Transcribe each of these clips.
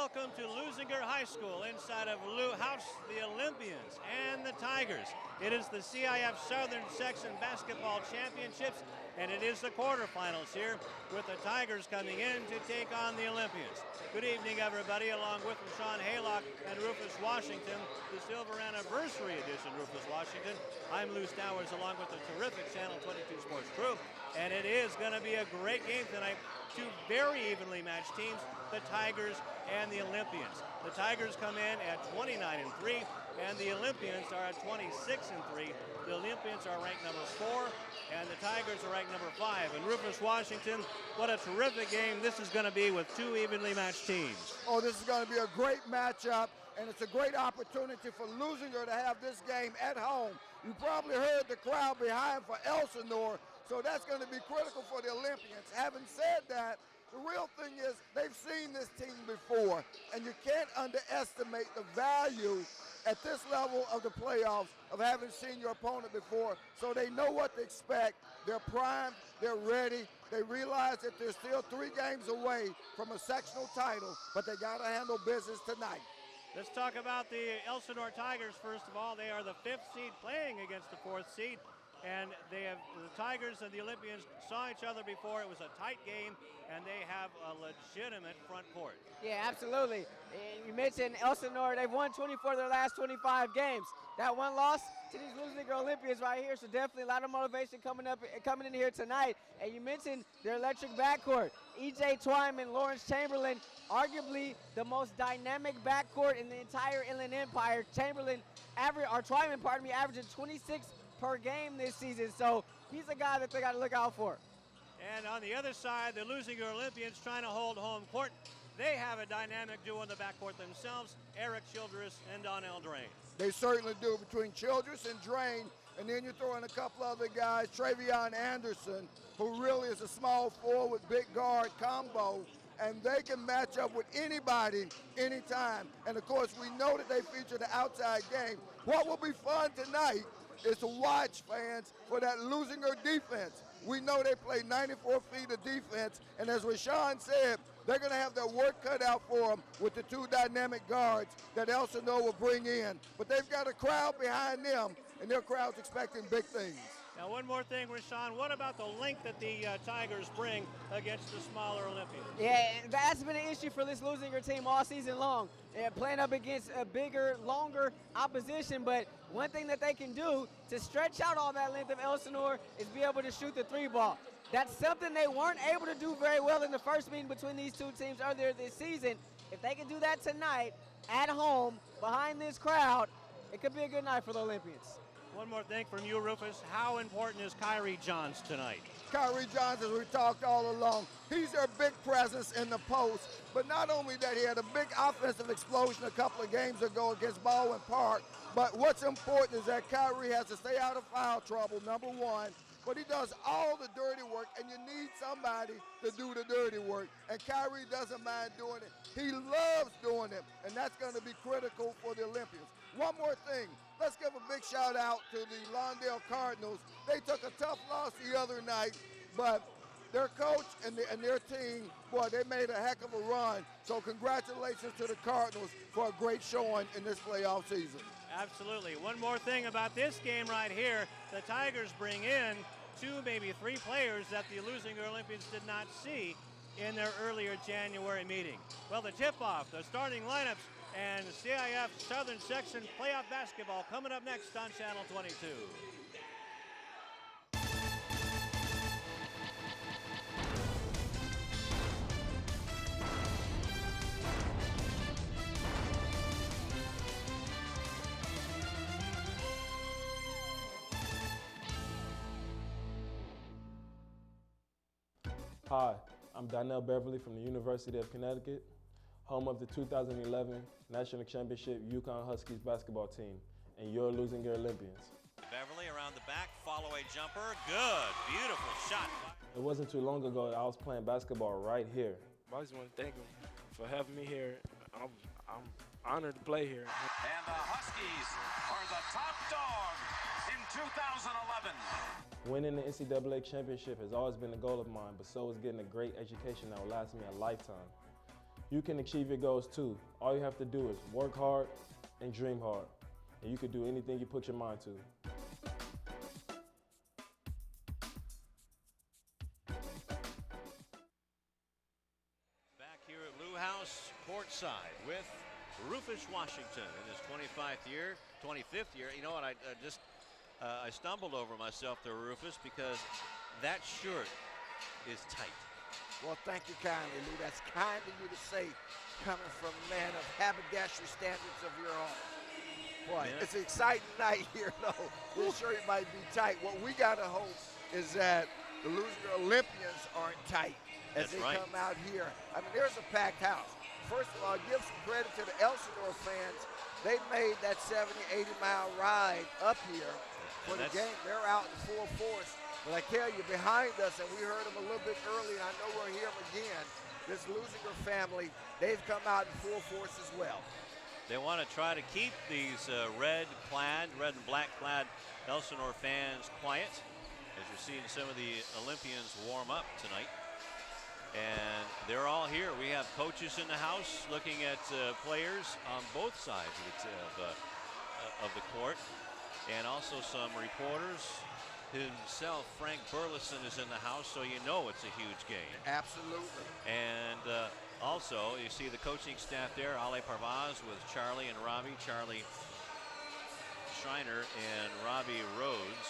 welcome to Leuzinger High School inside of House the Olympians and the Tigers. It is the CIF Southern Section Basketball Championships, and it is the quarterfinals here with the Tigers coming in to take on the Olympians. Good evening, everybody, along with Sean Haylock and Rufus Washington, the Silver Anniversary Edition Rufus Washington. I'm Lou Stowers along with the terrific Channel 22 Sports crew, and it is going to be a great game tonight. Two very evenly matched teams, the Tigers and the Olympians. The Tigers come in at 29-3, and the Olympians are at 26-3. The Olympians are ranked number 4, and the Tigers are ranked number 5. And Rufus Washington, what a terrific game this is going to be with two evenly matched teams. Oh, this is going to be a great matchup, and it's a great opportunity for Leuzinger to have this game at home. You probably heard the crowd behind for Elsinore, so that's going to be critical for the Olympians. Having said that, the real thing is they've seen this team before, and you can't underestimate the value at this level of the playoffs of having seen your opponent before, so they know what to expect. They're primed, they're ready, they realize that they're still 3 games away from a sectional title, but they got to handle business tonight. Let's talk about the Elsinore Tigers first of all. They are the 5th seed playing against the 4th seed. And the Tigers and the Olympians saw each other before. It was a tight game, and they have a legitimate front court. Yeah, absolutely. You mentioned Elsinore. They've won 24 of their last 25 games. That one loss to these Leuzinger Olympians right here, so definitely a lot of motivation coming in here tonight. And you mentioned their electric backcourt. E.J. Twyman, Lawrence Chamberlain, arguably the most dynamic backcourt in the entire Inland Empire. Twyman, averaging 26 per game this season, so he's a guy that they got to look out for. And on the other side, the Leuzinger Olympians trying to hold home court. They have a dynamic duo in the backcourt themselves, Eric Childress and Donnell Drain. They certainly do, between Childress and Drain, and then you throw in a couple other guys, Travion Anderson, who really is a small forward, big guard combo, and they can match up with anybody, anytime. And of course, we know that they feature the outside game. What will be fun tonight is to watch, fans, for that Leuzinger defense. We know they play 94 feet of defense, and as Rashawn said, they're going to have their work cut out for them with the 2 dynamic guards that Elsinore will bring in. But they've got a crowd behind them, and their crowd's expecting big things. Now, one more thing, Rashawn, what about the length that the Tigers bring against the smaller Olympians? Yeah, that's been an issue for this Leuzinger team all season long. Playing up against a bigger, longer opposition, but one thing that they can do to stretch out all that length of Elsinore is be able to shoot the 3-ball. That's something they weren't able to do very well in the first meeting between these two teams earlier this season. If they can do that tonight, at home, behind this crowd, it could be a good night for the Olympians. One more thing from you, Rufus. How important is Kyrie Johns tonight? Kyrie Johns, as we talked all along, he's their big presence in the post. But not only that, he had a big offensive explosion a couple of games ago against Baldwin Park. But what's important is that Kyrie has to stay out of foul trouble, number 1. But he does all the dirty work, and you need somebody to do the dirty work. And Kyrie doesn't mind doing it. He loves doing it, and that's going to be critical for the Olympians. One more thing. Let's give a big shout out to the Lawndale Cardinals. They took a tough loss the other night, but their coach and their team, boy, they made a heck of a run. So congratulations to the Cardinals for a great showing in this playoff season. Absolutely. One more thing about this game right here. The Tigers bring in 2, maybe 3 players that the Leuzinger Olympians did not see in their earlier January meeting. Well, the tip-off, the starting lineups, and CIF Southern Section playoff basketball coming up next on Channel 22. Hi, I'm Donnell Beverly from the University of Connecticut, home of the 2011 National Championship Yukon Huskies basketball team, and your Leuzinger Olympians. Beverly around the back, follow-away jumper, good, beautiful shot. It wasn't too long ago that I was playing basketball right here. I just want to thank him for having me here. I'm honored to play here. And the Huskies are the top dog in 2011. Winning the NCAA championship has always been a goal of mine, but so is getting a great education that will last me a lifetime. You can achieve your goals too. All you have to do is work hard and dream hard, and you can do anything you put your mind to. Back here at Lou House, courtside with Rufus Washington in his 25th year. You know what? I stumbled over myself there, Rufus, because that shirt is tight. Well, thank you kindly, Lou. That's kind of you to say, coming from a man of haberdashery standards of your own. Boy, Yeah. It's an exciting night here, though. This shirt might be tight. What we got to hope is that the Leuzinger Olympians aren't tight as That's they right. come out here. I mean, there's a packed house. First of all, give some credit to the Elsinore fans. They made that 70, 80-mile ride up here for the game. They're out in full force. But I tell you, behind us, and we heard them a little bit early, and I know we'll hear them again, this Leuzinger family, they've come out in full force as well. They want to try to keep these red and black clad Elsinore fans quiet, as you're seeing some of the Olympians warm up tonight. And they're all here. We have coaches in the house looking at players on both sides of the court, and also some reporters. Himself, Frank Burleson, is in the house, so you know it's a huge game. Absolutely. And also, you see the coaching staff there, Ale Parvaz with Charlie and Robbie, Charlie Schreiner and Robbie Rhodes.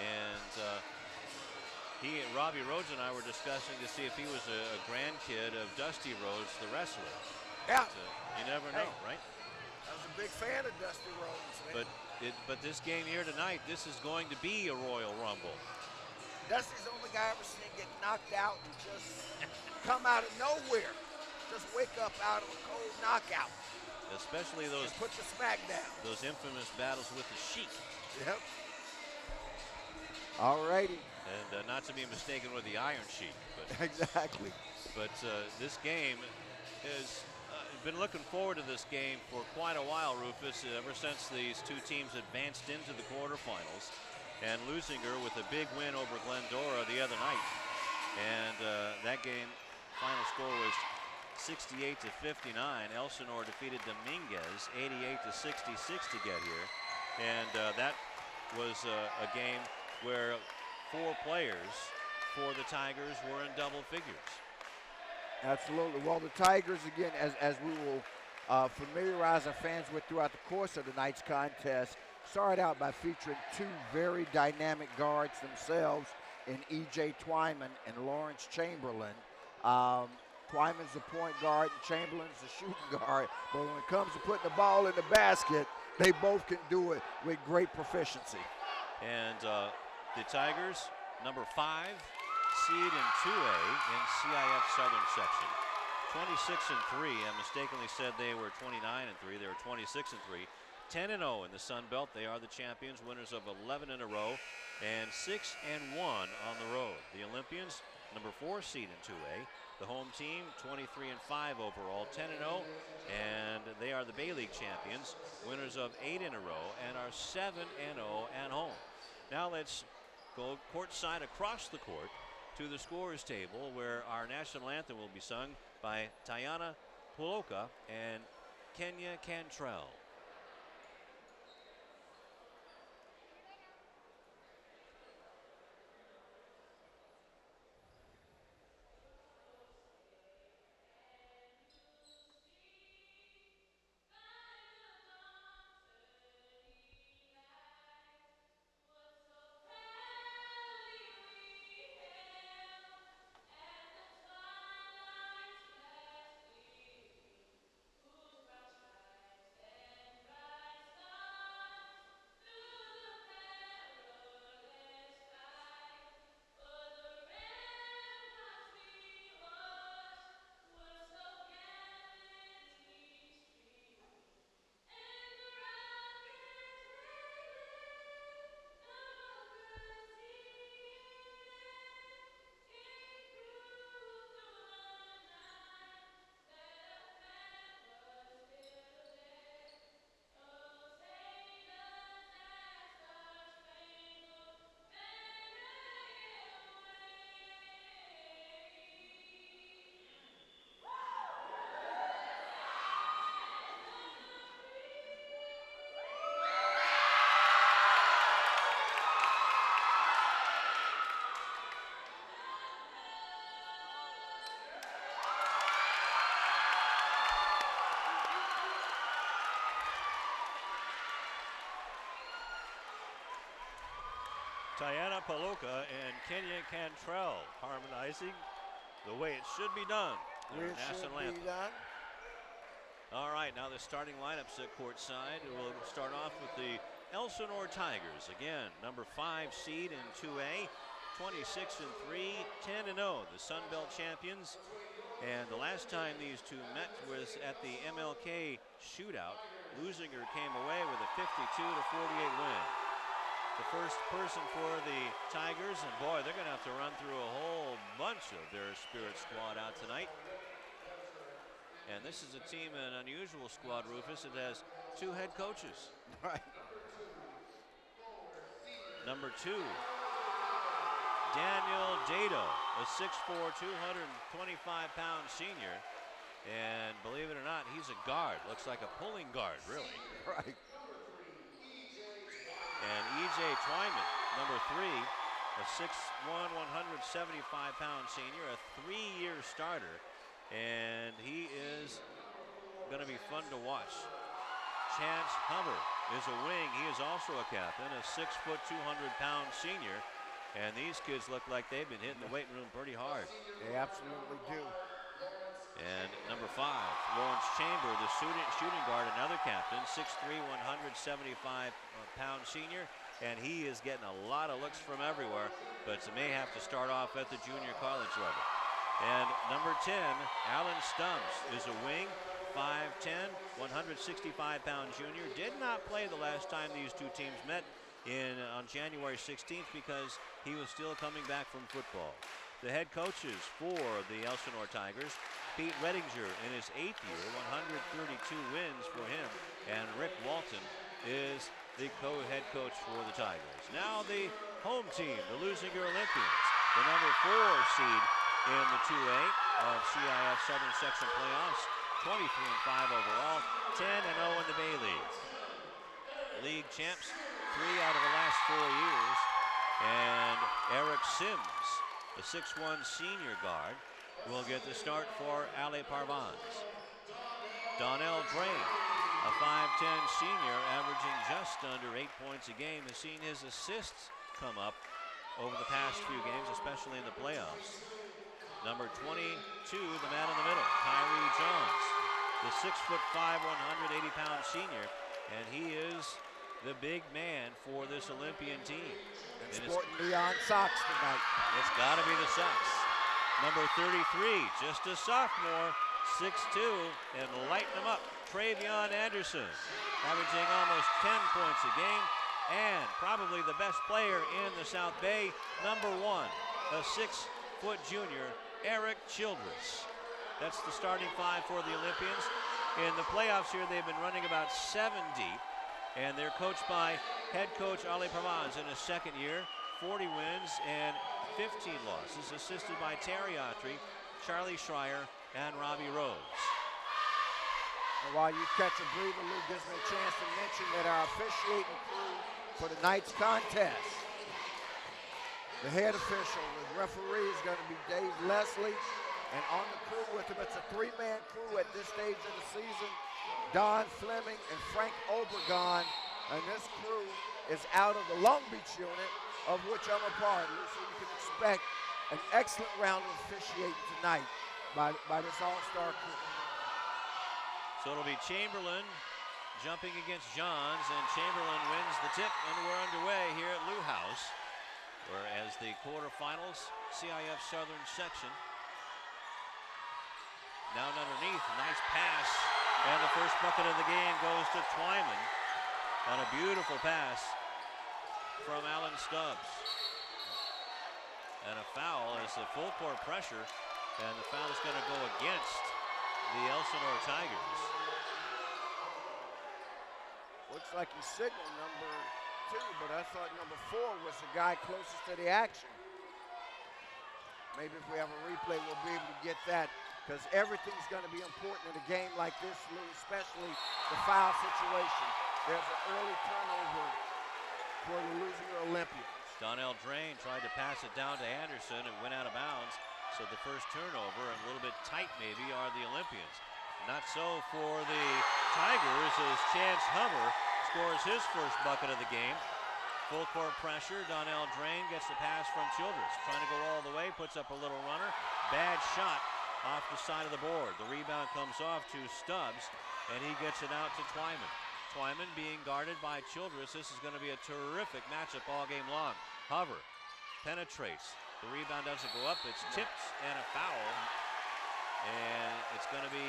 And Robbie Rhodes and I were discussing to see if he was a grandkid of Dusty Rhodes, the wrestler. Yeah. But, you never know, right? I was a big fan of Dusty Rhodes, man. But this game here tonight, this is going to be a Royal Rumble. Dusty's the only guy I ever seen get knocked out and just come out of nowhere. Just wake up out of a cold knockout. Especially those and put the smack down. Those infamous battles with the Sheik. Yep. All righty. And not to be mistaken with the Iron Sheik. But, exactly. But this game is been looking forward to this game for quite a while, Rufus, ever since these two teams advanced into the quarterfinals. And Leuzinger with a big win over Glendora the other night. And that game, final score was 68-59. Elsinore defeated Dominguez 88-66 to get here. And that was a game where 4 players for the Tigers were in double figures. Absolutely. Well, the Tigers, again, as we will familiarize our fans with throughout the course of tonight's contest, started out by featuring 2 very dynamic guards themselves in E.J. Twyman and Lawrence Chamberlain. Twyman's the point guard and Chamberlain's the shooting guard, but when it comes to putting the ball in the basket, they both can do it with great proficiency. And the Tigers, number 5 seed in 2A in CIF Southern Section, 26-3. I mistakenly said they were 29-3. They were 26-3. 10-0 in the Sun Belt. They are the champions, winners of 11 in a row, and 6-1 on the road. The Olympians, number 4 seed in 2A. The home team, 23-5 overall, 10-0, and they are the Bay League champions, winners of 8 in a row, and are 7-0 at home. Now let's go courtside across the court to the scorers table, where our national anthem will be sung by Tayana Puloka and Kenya Cantrell. Tiana Paluca and Kenya Cantrell harmonizing the way it should be done. Their national anthem. All right, now the starting lineups at courtside. We'll start off with the Elsinore Tigers. Again, number 5 seed in 2A, 26-3, 10-0, the Sun Belt champions. And the last time these two met was at the MLK shootout. Leuzinger came away with a 52-48 win. The first person for the Tigers, and boy, they're going to have to run through a whole bunch of their spirit squad out tonight. And this is a team, an unusual squad, Rufus. It has 2 head coaches. Right. Number 2, Daniel Dado, a 6'4", 225-pound senior. And believe it or not, he's a guard. Looks like a pulling guard, really. Right. And E.J. Twyman, number 3, a 6'1", 175-pound senior, a 3-year starter. And he is going to be fun to watch. Chance Hummer is a wing. He is also a captain, a 6', 200-pound senior. And these kids look like they've been hitting the weight room pretty hard. They absolutely do. And number 5, Lawrence Chamber, the shooting guard, another captain, 6'3", 175-pound senior. And he is getting a lot of looks from everywhere, but may have to start off at the junior college level. And number 10, Alan Stubbs, is a wing, 5'10", 165-pound junior. Did not play the last time these two teams met on January 16th because he was still coming back from football. The head coaches for the Elsinore Tigers, Pete Redinger in his 8th year, 132 wins for him, and Rick Walton is the co-head coach for the Tigers. Now the home team, the Leuzinger Olympians, the number 4 seed in the 2A of CIF Southern Section playoffs, 23-5 overall, 10-0 in the Bay League. League champs 3 out of the last 4 years, and Eric Sims, the 6'1" senior guard, will get the start for Ali Parvans. Donnell Drain, a 5'10" senior, averaging just under 8 points a game, has seen his assists come up over the past few games, especially in the playoffs. Number 22, the man in the middle, Tyree Johns, the 6'5", 180-pound senior, and he is the big man for this Olympian team. And sporting Leon socks tonight. It's got to be the Sox. Number 33, just a sophomore, 6'2", and lighten him up, Travion Anderson, averaging almost 10 points a game, and probably the best player in the South Bay, number 1, a 6-foot junior, Eric Childress. That's the starting 5 for the Olympians. In the playoffs here, they've been running about 7 deep, and they're coached by head coach Ali Parvans in his 2nd year, 40 wins and 15 losses, assisted by Terry Autry, Charlie Schreier, and Robbie Rhodes. And while you catch a breather, Lou, gives me a chance to mention that our officiating crew for tonight's contest, the head official, the referee, is going to be Dave Leslie, and on the crew with him, it's a 3-man crew at this stage of the season, Don Fleming and Frank Obregon, and this crew is out of the Long Beach unit, of which I'm a part of, so you can expect an excellent round of officiating tonight by this all-star crew. So it'll be Chamberlain jumping against Johns, and Chamberlain wins the tip, and we're underway here at Lou House, whereas the quarterfinals, CIF Southern Section. Down underneath, nice pass, and the first bucket of the game goes to Twyman on a beautiful pass from Alan Stubbs. And a foul is the full court pressure, and the foul is going to go against the Elsinore Tigers. Looks like he signaled number 2, but I thought number 4 was the guy closest to the action. Maybe if we have a replay, we'll be able to get that, because everything's going to be important in a game like this, Lou, especially the foul situation. There's an early turnover for the Leuzinger Olympians. Donnell Drain tried to pass it down to Anderson and went out of bounds. So the first turnover, and a little bit tight maybe, are the Olympians. Not so for the Tigers as Chance Hummer scores his first bucket of the game Full court pressure. Donnell Drain gets the pass from Childress. Trying to go all the way. Puts up a little runner. Bad shot off the side of the board. The rebound comes off to Stubbs, and he gets it out to Twyman. Twyman being guarded by Childress. This is going to be a terrific matchup all game long. Hover penetrates. The rebound doesn't go up. It's tipped and a foul. And it's going to be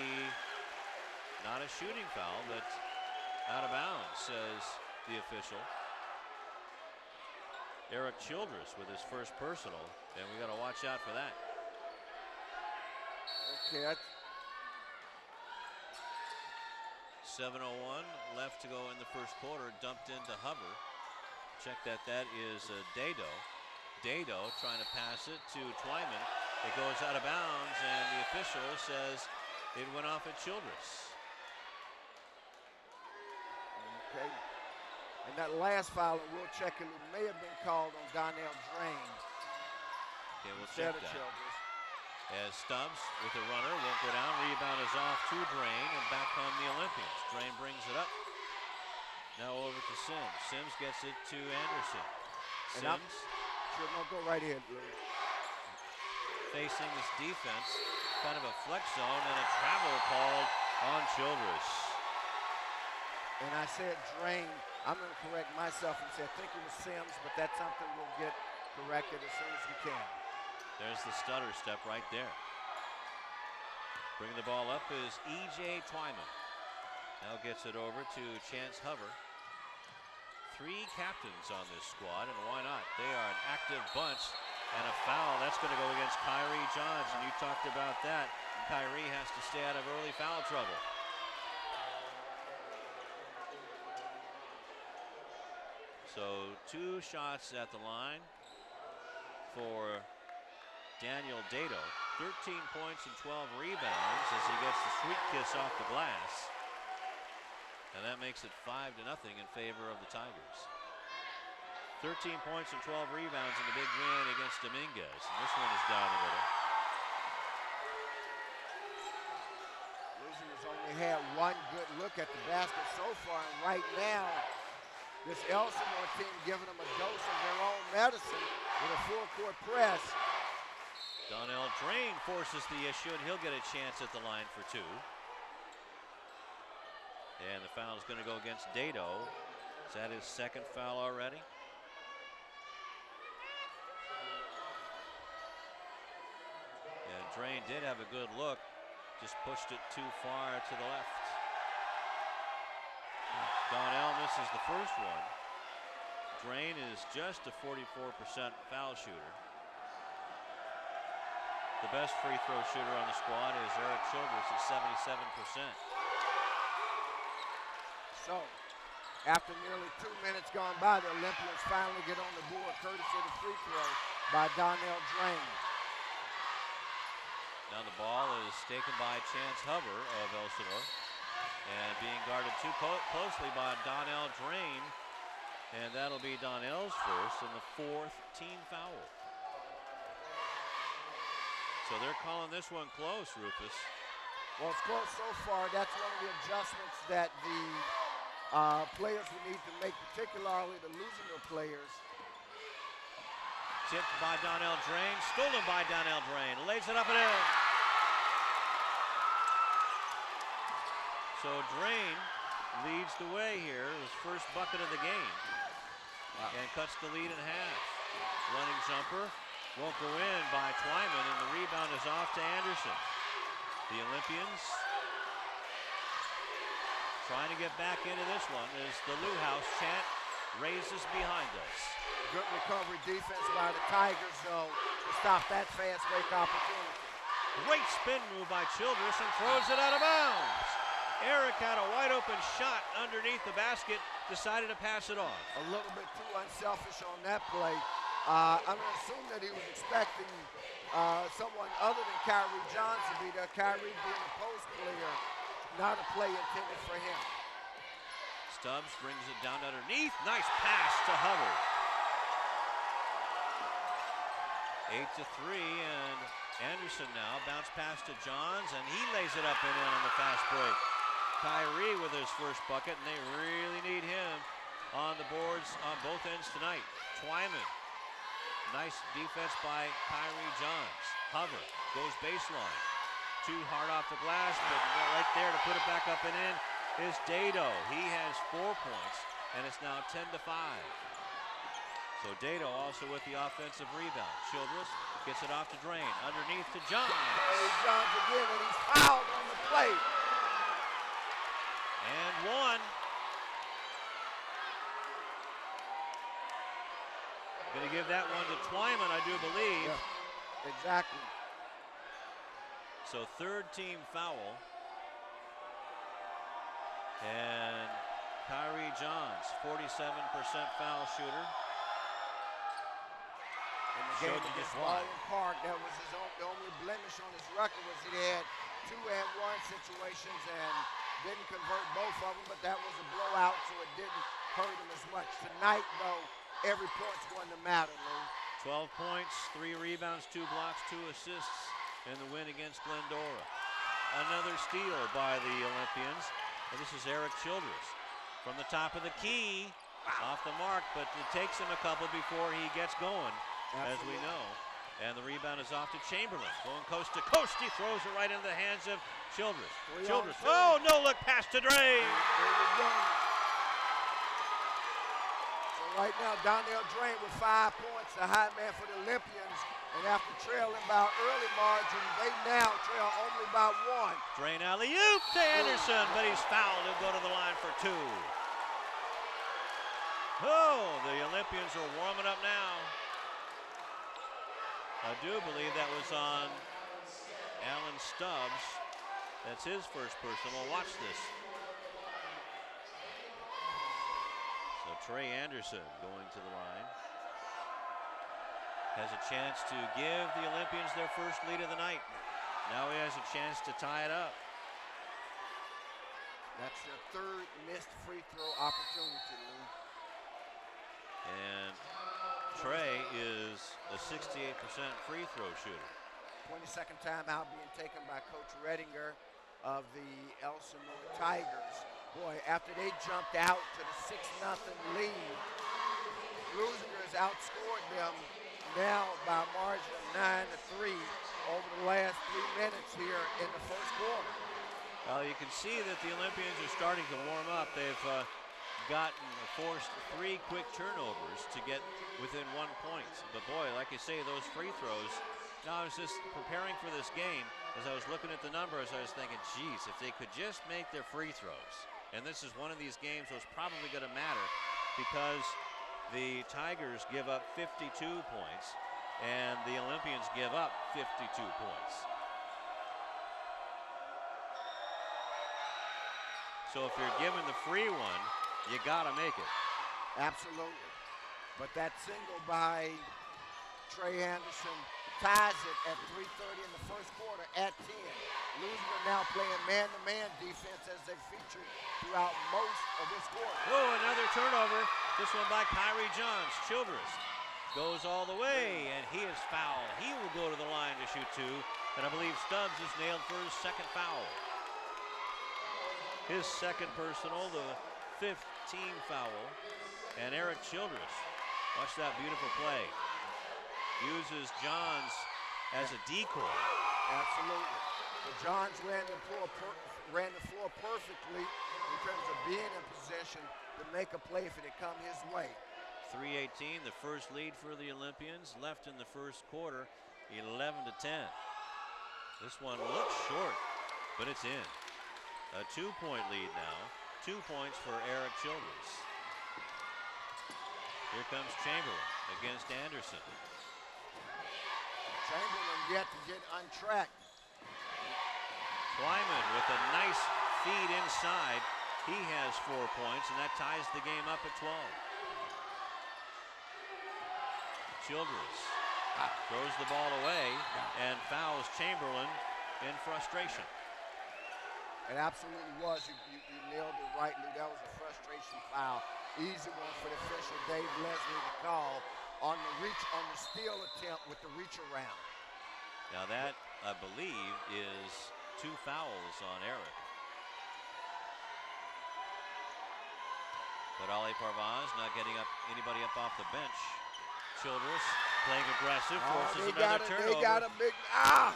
not a shooting foul, but out of bounds, says the official. Eric Childress with his first personal, and we got to watch out for that. Okay. 7:01 left to go in the first quarter. Dumped into Hover. Check that. That is Dado. Dado trying to pass it to Twyman. It goes out of bounds, and the official says it went off at Childress. Okay. And that last foul, we'll check it, may have been called on Donnell Drain. Okay, we'll check that. Childress. As Stubbs with a runner, won't go down. Rebound is off to Drain, and back come the Olympians. Drain brings it up. Now over to Sims. Sims gets it to Anderson. Sims. Sure, no, go right ahead, Lou. Facing this defense, kind of a flex zone, and a travel called on Childress. And I said Drain. I'm going to correct myself and say I think it was Sims, but that's something we'll get corrected as soon as we can. There's the stutter step right there. Bringing the ball up is E.J. Twyman. Now gets it over to Chance Hover. 3 captains on this squad, and why not? They are an active bunch, and a foul. That's going to go against Kyrie Johnson. You talked about that. Kyrie has to stay out of early foul trouble. So 2 shots at the line for Daniel Dado. 13 points and 12 rebounds as he gets the sweet kiss off the glass. And that makes it 5-0 in favor of the Tigers. 13 points and 12 rebounds in the big win against Dominguez. And this one is down the middle. Leuzinger's only had one good look at the basket so far, and right now, this Elsinore team giving them a dose of their own medicine with a full-court press. Donnell Drain forces the issue, and he'll get a chance at the line for 2. And the foul is going to go against Dado. Is that his second foul already? And Drain did have a good look, just pushed it too far to the left. Donnell misses the first one. Drain is just a 44% foul shooter. The best free throw shooter on the squad is Eric Childress at 77%. So, after nearly 2 minutes gone by, the Olympians finally get on the board courtesy of the free throw by Donnell Drain. Now the ball is taken by Chance Hover of Elsinore, and being guarded too closely by Donnell Drain, and that'll be Donnell's first and the 4th team foul. So they're calling this one close, Rufus. Well, it's close so far. That's one of the adjustments that the players will need to make, particularly the Leuzinger players. Tipped by Donnell Drain, stolen by Donnell Drain, lays it up and in. So Drain leads the way here, his first bucket of the game, and cuts the lead in half. Running jumper, won't go in by Twyman, and the rebound is off to Anderson. The Olympians trying to get back into this one as the Lou House chant raises behind us. Good recovery defense by the Tigers, though, to stop that fast break opportunity. Great spin move by Childress and throws it out of bounds. Eric had a wide open shot underneath the basket, decided to pass it off. A little bit too unselfish on that play. I'm going to assume that he was expecting someone other than Kyrie Johnson to be there. Kyrie being a post player, not a play intended for him. Stubbs brings it down underneath. Nice pass to Hover. 8-3, and Anderson now bounce pass to Johns, and he lays it up and in on the fast break. Kyrie with his first bucket, and they really need him on the boards on both ends tonight. Twyman, nice defense by Kyrie Johns. Hover, goes baseline. Too hard off the glass, but right there to put it back up and in is Dado. He has 4 points, and it's now 10-5. So Dado also with the offensive rebound. Childress gets it off to Drain. Underneath to Johns. Kyrie Johns again, and he's fouled on the play. And one. Going to give that one to Twyman, I do believe. Yeah, exactly. So third team foul. And Kyrie Johns, 47% foul shooter. In the game against Baldwin Park, that was his the only blemish on his record was he had 2-and-1 situations and didn't convert both of them, but that was a blowout, so it didn't hurt him as much. Tonight, though, every point's going to matter, Lou. 12 points, 3 rebounds, 2 blocks, 2 assists in the win against Glendora. Another steal by the Olympians. And this is Eric Childress from the top of the key, off the mark, but it takes him a couple before he gets going, as we know. And the rebound is off to Chamberlain, going coast to coast. He throws it right into the hands of Childress. Childress, oh, no look pass to Drain. There you go. So right now, Donnell Drain with 5 points, the high man for the Olympians. And after trailing by early margin, they now trail only by 1. Drain alley-oop to Anderson, but he's fouled. He'll go to the line for 2. Oh, the Olympians are warming up now. I do believe that was on Alan Stubbs. That's his first personal. Watch this. So Trey Anderson going to the line. Has a chance to give the Olympians their first lead of the night. Now he has a chance to tie it up. That's their third missed free throw opportunity, Lou. And Trey is a 68% free throw shooter. 22nd timeout being taken by Coach Redinger of the Elsinore Tigers. Boy, after they jumped out to the 6-0 lead, Leuzinger has outscored them now by a margin of 9-3 over the last 3 minutes here in the first quarter. Well, you can see that the Olympians are starting to warm up. They've forced 3 quick turnovers to get within 1 point. But boy, like you say, those free throws. Now I was just preparing for this game. As I was looking at the numbers, I was thinking, geez, if they could just make their free throws. And this is one of these games that was probably going to matter because the Tigers give up 52 points and the Olympians give up 52 points. So if you're given the free one, you gotta make it. Absolutely. But that single by Trey Anderson ties it at 3:30 in the first quarter at 10. Leuzinger now playing man-to-man defense as they featured throughout most of this quarter. Oh, another turnover. This one by Kyrie Johns. Childress goes all the way, and he is fouled. He will go to the line to shoot 2, and I believe Stubbs is nailed for his second foul. His second personal, the 5th team foul, and Eric Childress. Watch that beautiful play. Uses Johns as a decoy. Absolutely. The Johns ran the floor perfectly in terms of being in possession to make a play if it had come his way. 3:18, the first lead for the Olympians. Left in the first quarter, 11-10. This one looks short, but it's in. A 2-point lead now. 2 points for Eric Childress. Here comes Chamberlain against Anderson. Chamberlain yet to get untracked. Twyman with a nice feed inside. He has 4 points, and that ties the game up at 12. Childress throws the ball away and fouls Chamberlain in frustration. It absolutely was. You nailed it right, Lou. That was a frustration foul. Easy one for the official, Dave Leslie, to call on the steal attempt with the reach around. Now that, I believe, is 2 fouls on Eric. But Ali Parvaz not getting anybody up off the bench. Childress playing aggressive, forces another turnover. They got a big, But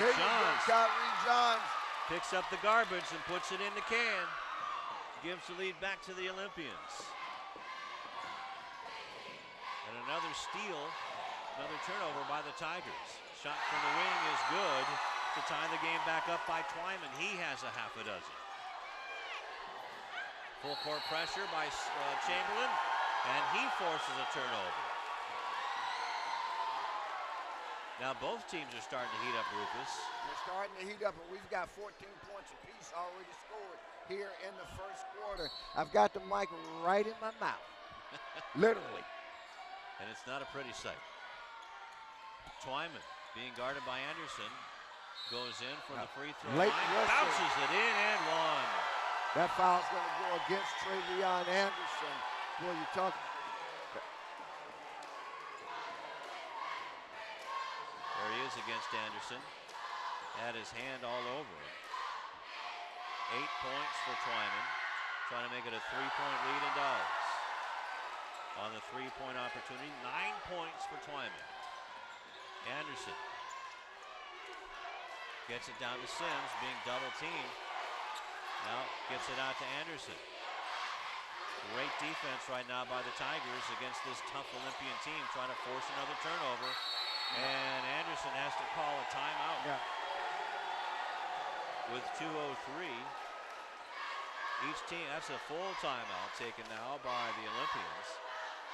there you go, Johns Kyrie Johns. picks up the garbage and puts it in the can. Gives the lead back to the Olympians. And another steal, another turnover by the Tigers. Shot from the wing is good to tie the game back up by Twyman. He has a half a dozen. Full court pressure by Chamberlain, and he forces a turnover. Now both teams are starting to heat up, Rufus. They're starting to heat up, and we've got 14 points apiece already scored here in the first quarter. I've got the mic right in my mouth, literally. And it's not a pretty sight. Twyman being guarded by Anderson goes in from the free throw line, bounces it in and one. That foul's going to go against Travion Anderson. Boy, you talk. There he is against Anderson. Had his hand all over him. 8 points for Twyman. Trying to make it a 3-point lead in Dawes. On the 3-point opportunity, 9 points for Twyman. Anderson gets it down to Sims, being double teamed. Now gets it out to Anderson. Great defense right now by the Tigers against this tough Olympian team, trying to force another turnover. And Anderson has to call a timeout. Yeah. With 2:03. Each team, that's a full timeout taken now by the Olympians.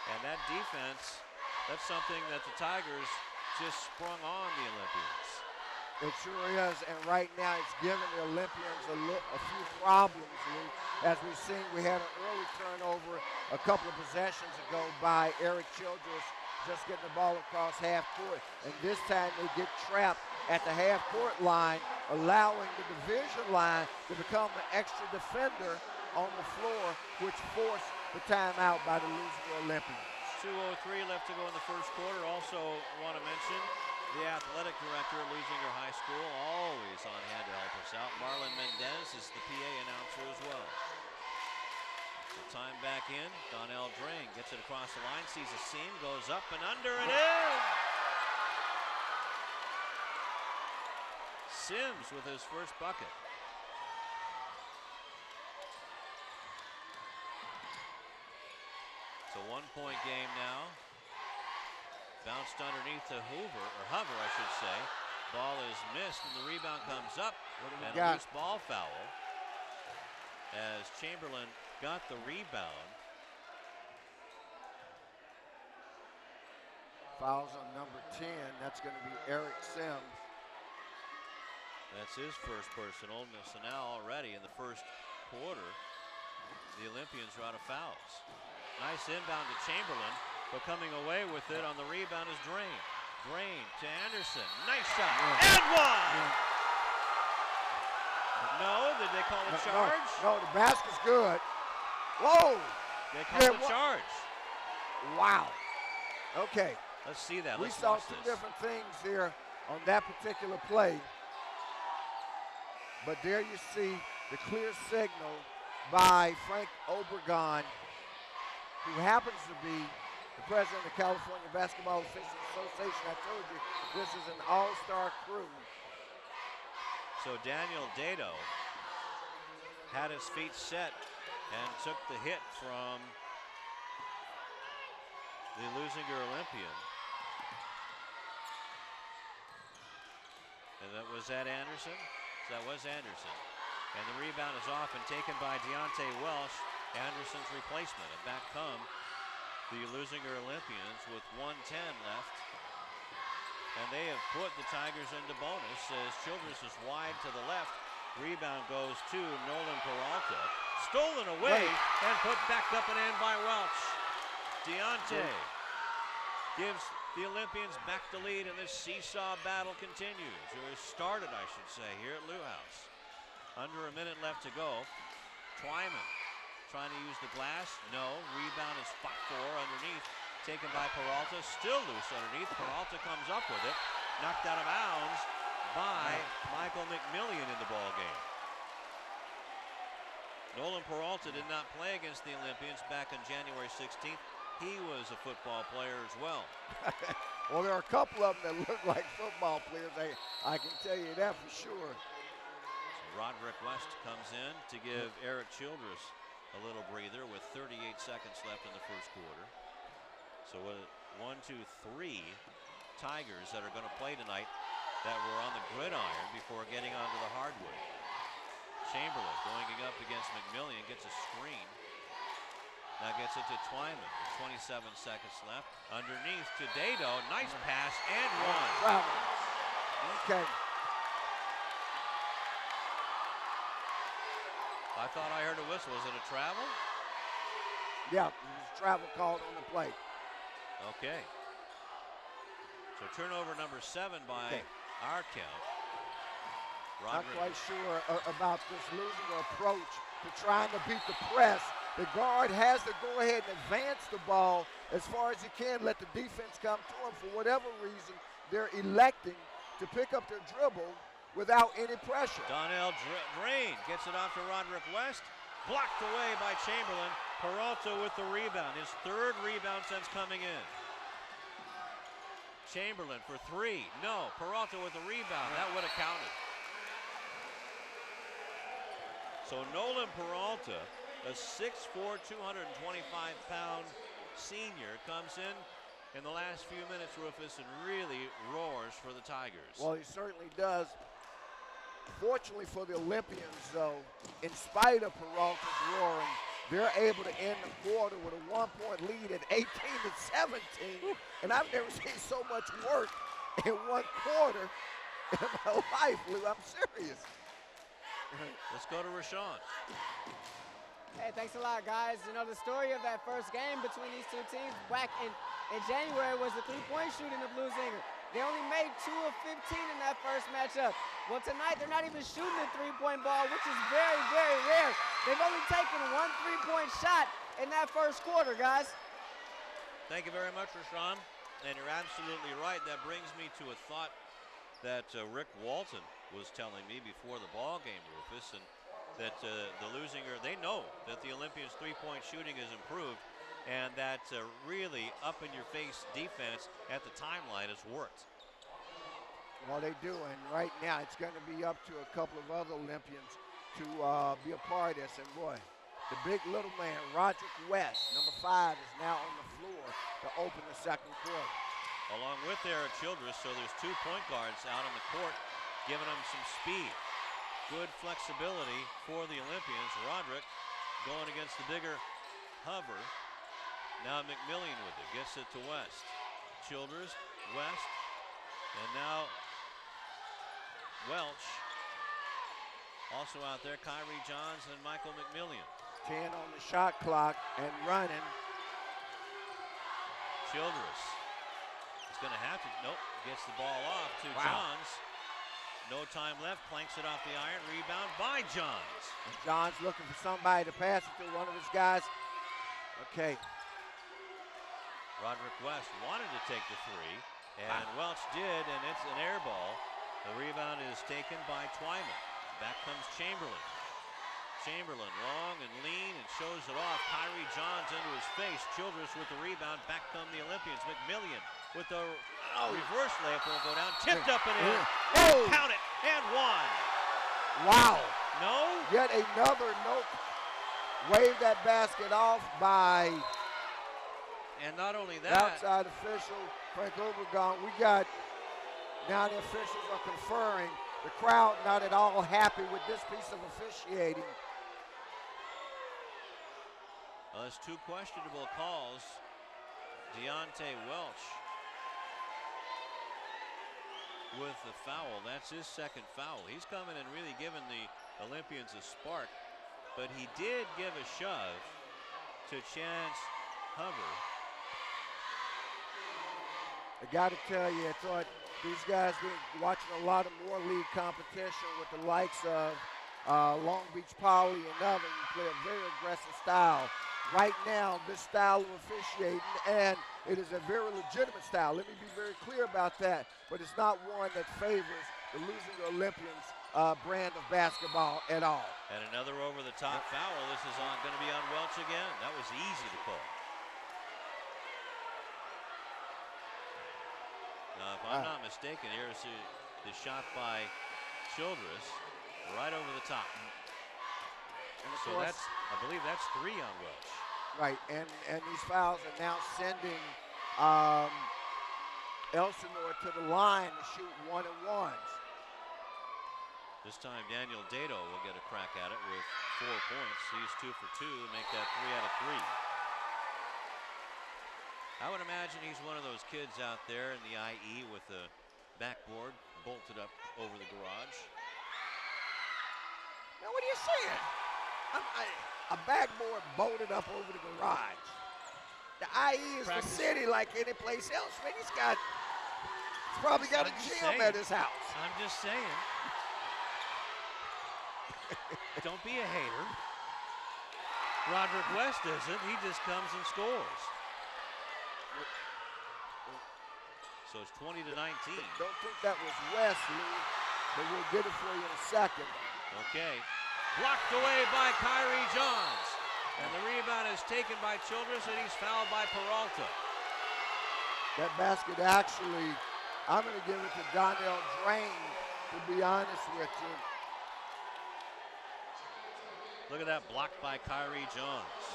And that defense, that's something that the Tigers just sprung on the Olympians. It sure is, and right now it's giving the Olympians a few problems, Lou. As we've seen, we had an early turnover a couple of possessions ago by Eric Childress, just getting the ball across half court. And this time they get trapped at the half court line, allowing the division line to become an extra defender on the floor, which forced the timeout by the Leuzinger Olympians. 2:03 left to go in the first quarter. Also want to mention the athletic director at Leuzinger High School, always on hand to help us out. Marlon Mendez is the PA announcer as well. So time back in. Donnell Drain gets it across the line, sees a seam, goes up and under and in. Sims with his first bucket. It's a 1-point game now. Bounced underneath to Hover, I should say. Ball is missed and the rebound comes up. And a loose ball foul as Chamberlain got the rebound. Fouls on number 10. That's going to be Eric Sims. That's his first personal. So now already in the first quarter, the Olympians are out of fouls. Nice inbound to Chamberlain, but coming away with it on the rebound is Drain. Drain to Anderson. Nice shot. And one! No, did they call a charge? No, the basket's good. Whoa! They called a charge. Wow. Okay. Let's see that. We Let's saw watch two this. different things here on that particular play. But there you see the clear signal by Frank Obregon, who happens to be the president of the California Basketball Officials Association. I told you, this is an all-star crew. So Daniel Dado had his feet set and took the hit from the Leuzinger Olympian. And that was that Anderson? That was Anderson. And the rebound is off and taken by Deontay Welsh, Anderson's replacement. And back come the Leuzinger Olympians with 1:10 left. And they have put the Tigers into bonus as Childress is wide to the left. Rebound goes to Nolan Peralta. Stolen away and put back up and in by Welch. Deontay gives the Olympians back the lead, and this seesaw battle continues, or has started, I should say, here at Lou House. Under a minute left to go. Twyman trying to use the glass. No. Rebound is fought for underneath. Taken by Peralta. Still loose underneath. Peralta comes up with it. Knocked out of bounds by Michael McMillian in the ball game. Nolan Peralta did not play against the Olympians back on January 16th. He was a football player as well. Well, there are a couple of them that look like football players. I can tell you that for sure. So Roderick West comes in to give Eric Childress a little breather with 38 seconds left in the first quarter. So 1, 2, 3 Tigers that are going to play tonight that were on the gridiron before getting onto the hardwood. Chamberlain going up against McMillian, gets a screen. Now gets it to Twyman with 27 seconds left. Underneath to Dado, nice pass and one. Wow. Okay. I thought I heard a whistle. Was it a travel? Yeah, there's travel called on the play. Okay. So turnover number 7 by our count. Not quite sure about this Leuzinger approach to trying to beat the press. The guard has to go ahead and advance the ball as far as he can, let the defense come to him. For whatever reason, they're electing to pick up their dribble without any pressure. Donnell Drain gets it off to Roderick West. Blocked away by Chamberlain. Peralta with the rebound. His 3rd rebound since coming in. Chamberlain for 3. No. Peralta with the rebound. That would have counted. So Nolan Peralta, a 6'4", 225-pound senior, comes in the last few minutes, Rufus, and really roars for the Tigers. Well, he certainly does. Fortunately for the Olympians, though, in spite of Peralta's roaring, they're able to end the quarter with a 1-point lead at 18-17. And I've never seen so much work in one quarter in my life, Lou. I'm serious. Let's go to Rashawn. Hey, thanks a lot, guys. You know, the story of that first game between these two teams back in January was the three-point shooting of Leuzinger. They only made 2 of 15 in that first matchup. Well, tonight they're not even shooting the three-point ball, which is very, very rare. They've only taken 1 3-point shot in that first quarter, guys. Thank you very much, Rashawn. And you're absolutely right. That brings me to a thought that Rick Walton was telling me before the ball game, Rufus, and that the Leuzinger, they know that the Olympians' three-point shooting has improved, and that really up-in-your-face defense at the timeline has worked. Well, they do, and right now it's going to be up to a couple of other Olympians to be a part of this. And boy, the big little man, Roderick West, number 5, is now on the floor to open the second quarter. Along with Eric Childress, so there's 2 point guards out on the court, giving them some speed. Good flexibility for the Olympians. Roderick going against the bigger Hover. Now McMillian with it, gets it to West. Childress, West, and now Welch. Also out there, Kyrie Johns and Michael McMillian. 10 on the shot clock and running. Childress is going to have to, nope, gets the ball off to Johns. No time left, planks it off the iron, rebound by Johns. And Johns looking for somebody to pass it to, one of his guys. Okay. Roderick West wanted to take the 3, and Welch did, and it's an air ball. The rebound is taken by Twyman. Back comes Chamberlain. Chamberlain long and lean and shows it off. Kyrie Johns into his face. Childress with the rebound. Back come the Olympians. McMillian with the reverse layup will go down. Tipped up and in. And count it. And 1. Wow. No? Yet another note. Wave that basket off by And not only that. outside official Frank Obergon. We got, now the officials are conferring. The crowd not at all happy with this piece of officiating. Well, there's 2 questionable calls. Deontay Welch with the foul. That's his second foul. He's coming and really giving the Olympians a spark, but he did give a shove to Chance Hover. I got to tell you, I thought these guys been watching a lot of more league competition with the likes of Long Beach Poly and others who play a very aggressive style. Right now, this style of officiating, and it is a very legitimate style. Let me be very clear about that. But it's not one that favors the losing Olympians brand of basketball at all. And another over-the-top foul. This is going to be on Welch again. That was easy to call. Now, if I'm not mistaken, here's the shot by Childress right over the top. So course, that's, I believe that's 3 on Welch. Right, and these fouls are now sending Elsinore to the line to shoot 1-and-1s. This time Daniel Dato will get a crack at it with 4 points. He's 2 for 2 to make that 3 out of 3. I would imagine he's one of those kids out there in the IE with the backboard bolted up over the garage. Now, what are you saying? A backboard bolted up over the garage. The IE is the city like any place else. Man, he's probably got a gym at his house. I'm just saying. Don't be a hater. Roderick West isn't. He just comes and scores. So it's 20-19. Don't think that was West, Lou, but we'll get it for you in a second. Okay. Blocked away by Kyrie Johns. And the rebound is taken by Childress, and he's fouled by Peralta. That basket actually, I'm going to give it to Donnell Drain, to be honest with you. Look at that, blocked by Kyrie Johns.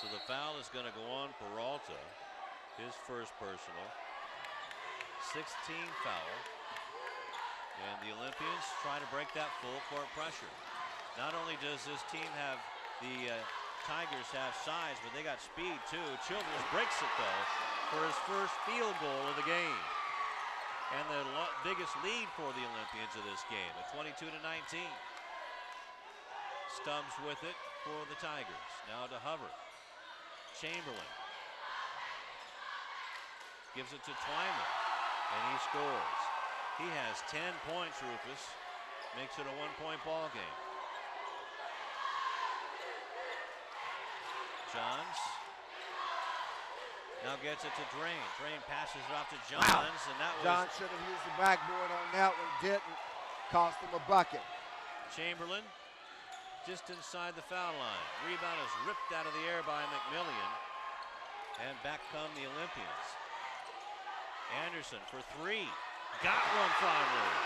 So the foul is going to go on Peralta, his first personal. 16th foul. And the Olympians try to break that full court pressure. Not only does this team have the Tigers have size, but they got speed too. Childress breaks it though for his first field goal of the game. And the biggest lead for the Olympians of this game at 22-19. Stubbs with it for the Tigers. Now to Hubbard. Chamberlain gives it to Twyman, and he scores. He has 10 points, Rufus. Makes it a 1-point ball game. Johns now gets it to Drain. Drain passes it off to Johns, and that was... Johns should have used the backboard on that one, didn't. Cost him a bucket. Chamberlain just inside the foul line. Rebound is ripped out of the air by McMillian, and back come the Olympians. Anderson for 3. Got one finally.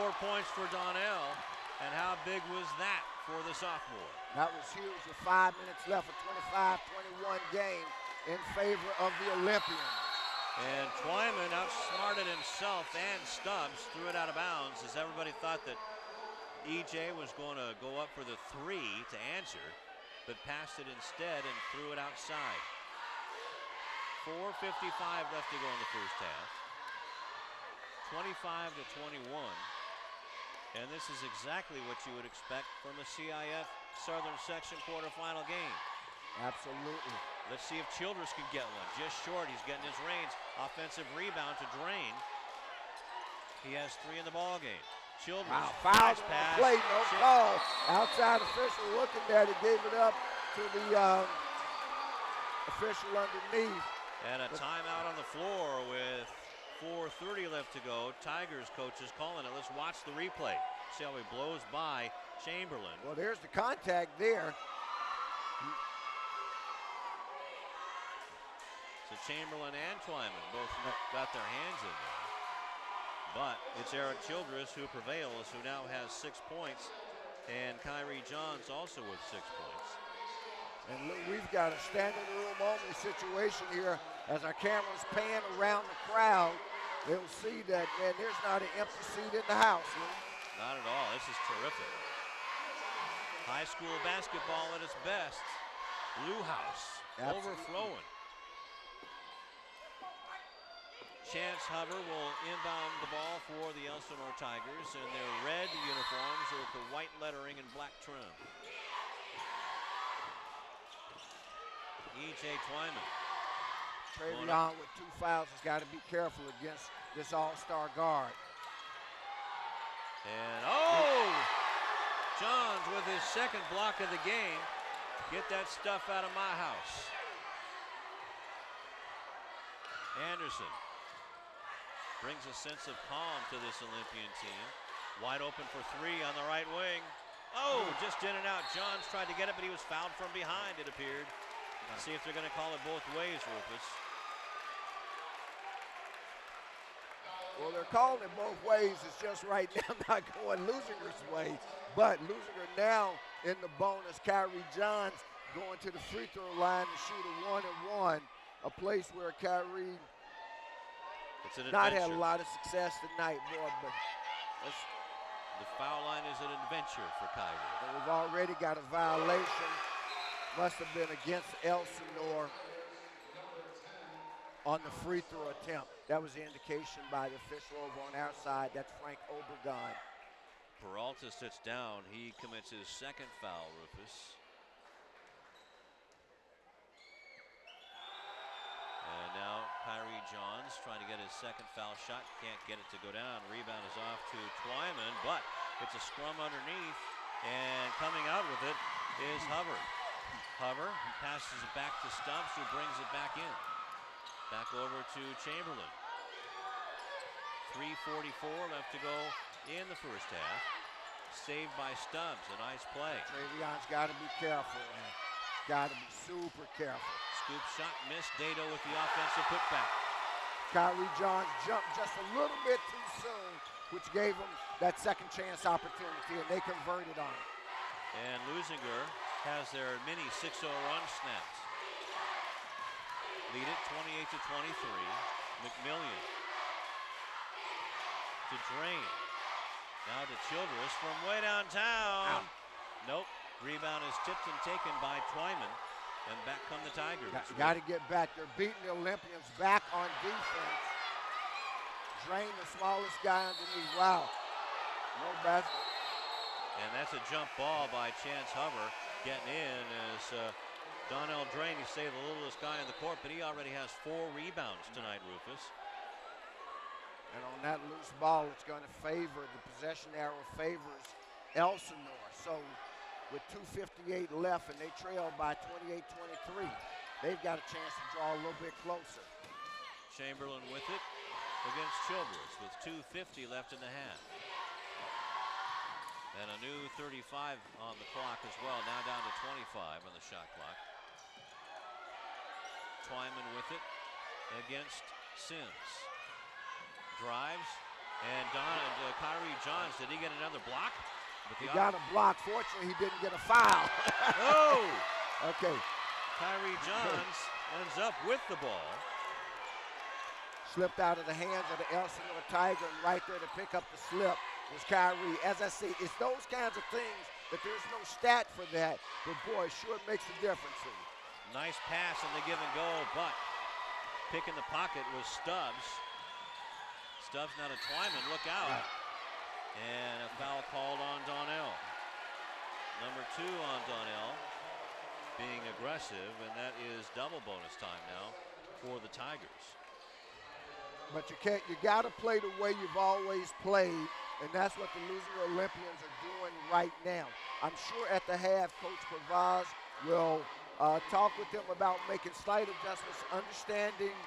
4 points for Donnell, and how big was that for the sophomore? That was huge with 5 minutes left, a 25-21 game in favor of the Olympians. And Twyman outsmarted himself and Stubbs, threw it out of bounds as everybody thought that EJ was going to go up for the 3 to answer, but passed it instead and threw it outside. 4:55 left to go in the first half. 25-21. And this is exactly what you would expect from a CIF Southern Section quarterfinal game. Absolutely. Let's see if Childress can get one. Just short, he's getting his range. Offensive rebound to Drain. He has 3 in the ball game. Childress, foul pass. Play, no call. Outside official looking at it, gave it up to the official underneath. And a timeout on the floor with 4:30 left to go. Tigers coach is calling it. Let's watch the replay. See how he blows by Chamberlain. Well, there's the contact there. So Chamberlain and Twyman both got their hands in there. But it's Eric Childress who prevails, who now has 6 points. And Kyrie Johns also with 6 points. And look, we've got a standing room only situation here as our cameras pan around the crowd. They'll see that, man, there's not an empty seat in the house. Not at all. This is terrific. High school basketball at its best. Blue House overflowing. Chance Hubbard will inbound the ball for the Elsinore Tigers in their red uniforms with the white lettering and black trim. E.J. Twyman. Travion with 2 fouls has got to be careful against this all-star guard. And Johns with his second block of the game. Get that stuff out of my house. Anderson brings a sense of calm to this Olympian team. Wide open for three on the right wing. Oh, just in and out. Johns tried to get it, but he was fouled from behind, it appeared. Let's see if they're going to call it both ways, Rufus. Well, they're calling it both ways. It's just right now not going Leuzinger's way. But Leuzinger now in the bonus. Kyrie Johns going to the free throw line to shoot a 1-and-1. A place where Kyrie not had a lot of success tonight, boy. But the foul line is an adventure for Kyrie. And we've already got a violation. Must have been against Elsinore on the free throw attempt. That was the indication by the official over on our side. That's Frank Obregon. Peralta sits down. He commits his second foul, Rufus. And now Kyrie Johns trying to get his second foul shot. Can't get it to go down. Rebound is off to Twyman, but it's a scrum underneath. And coming out with it is Hubbard. Hubbard passes it back to Stubbs, who brings it back in. Back over to Chamberlain. 3:44 left to go in the first half. Saved by Stubbs, a nice play. Travion's got to be careful, man. Got to be super careful. Scoop shot missed. Dado with the offensive putback. Kyrie Johns jumped just a little bit too soon, which gave them that second chance opportunity, and they converted on it. And Leuzinger has their mini 6-0 run snapped. Lead it 28-23. McMillian to Drain. Now to Childress from way downtown. Nope. Rebound is tipped and taken by Twyman. And back come the Tigers. Got to get back. They're beating the Olympians back on defense. Drain, the smallest guy underneath. Wow. No basket. And that's a jump ball by Chance Hover getting in as Donnell Drain, he saved the littlest guy on the court, but he already has 4 rebounds tonight, Rufus. And on that loose ball, it's going to favor, the possession arrow favors Elsinore. So with 2:58 left and they trail by 28-23, they've got a chance to draw a little bit closer. Chamberlain with it against Childress with 2:50 left in the half. And a new 35 on the clock as well, now down to 25 on the shot clock. Twyman with it against Sims. Drives, and Kyrie Johns, did he get another block? He got a block. Fortunately, he didn't get a foul. Oh! Okay. Kyrie Johns ends up with the ball. Slipped out of the hands of the Elsinore Tiger, and right there to pick up the slip was Kyrie. As I say, it's those kinds of things that there's no stat for that, but boy, it sure makes a difference. Nice pass in the give and go, but picking the pocket was Stubbs. Stubbs now to Twyman, look out. And a foul called on Donnell. Number 2 on Donnell, being aggressive, and that is double bonus time now for the Tigers. But you got to play the way you've always played, and that's what the Leuzinger Olympians are doing right now. I'm sure at the half, Coach Pavaz will talk with them about making slight adjustments, understanding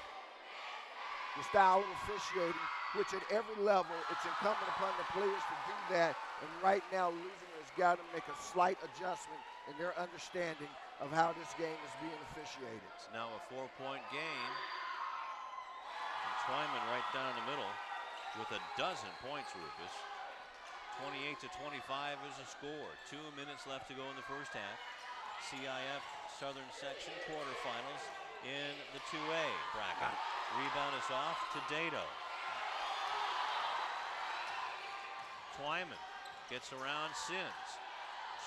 the style of officiating, which at every level, it's incumbent upon the players to do that. And right now, Leuzinger has got to make a slight adjustment in their understanding of how this game is being officiated. It's now a 4-point game. And Twyman right down the middle with a dozen points, Rufus. 28-25 is the score. 2 minutes left to go in the first half. CIF Southern Section quarterfinals in the 2A bracket. Rebound is off to Dado. Twyman gets around Sims.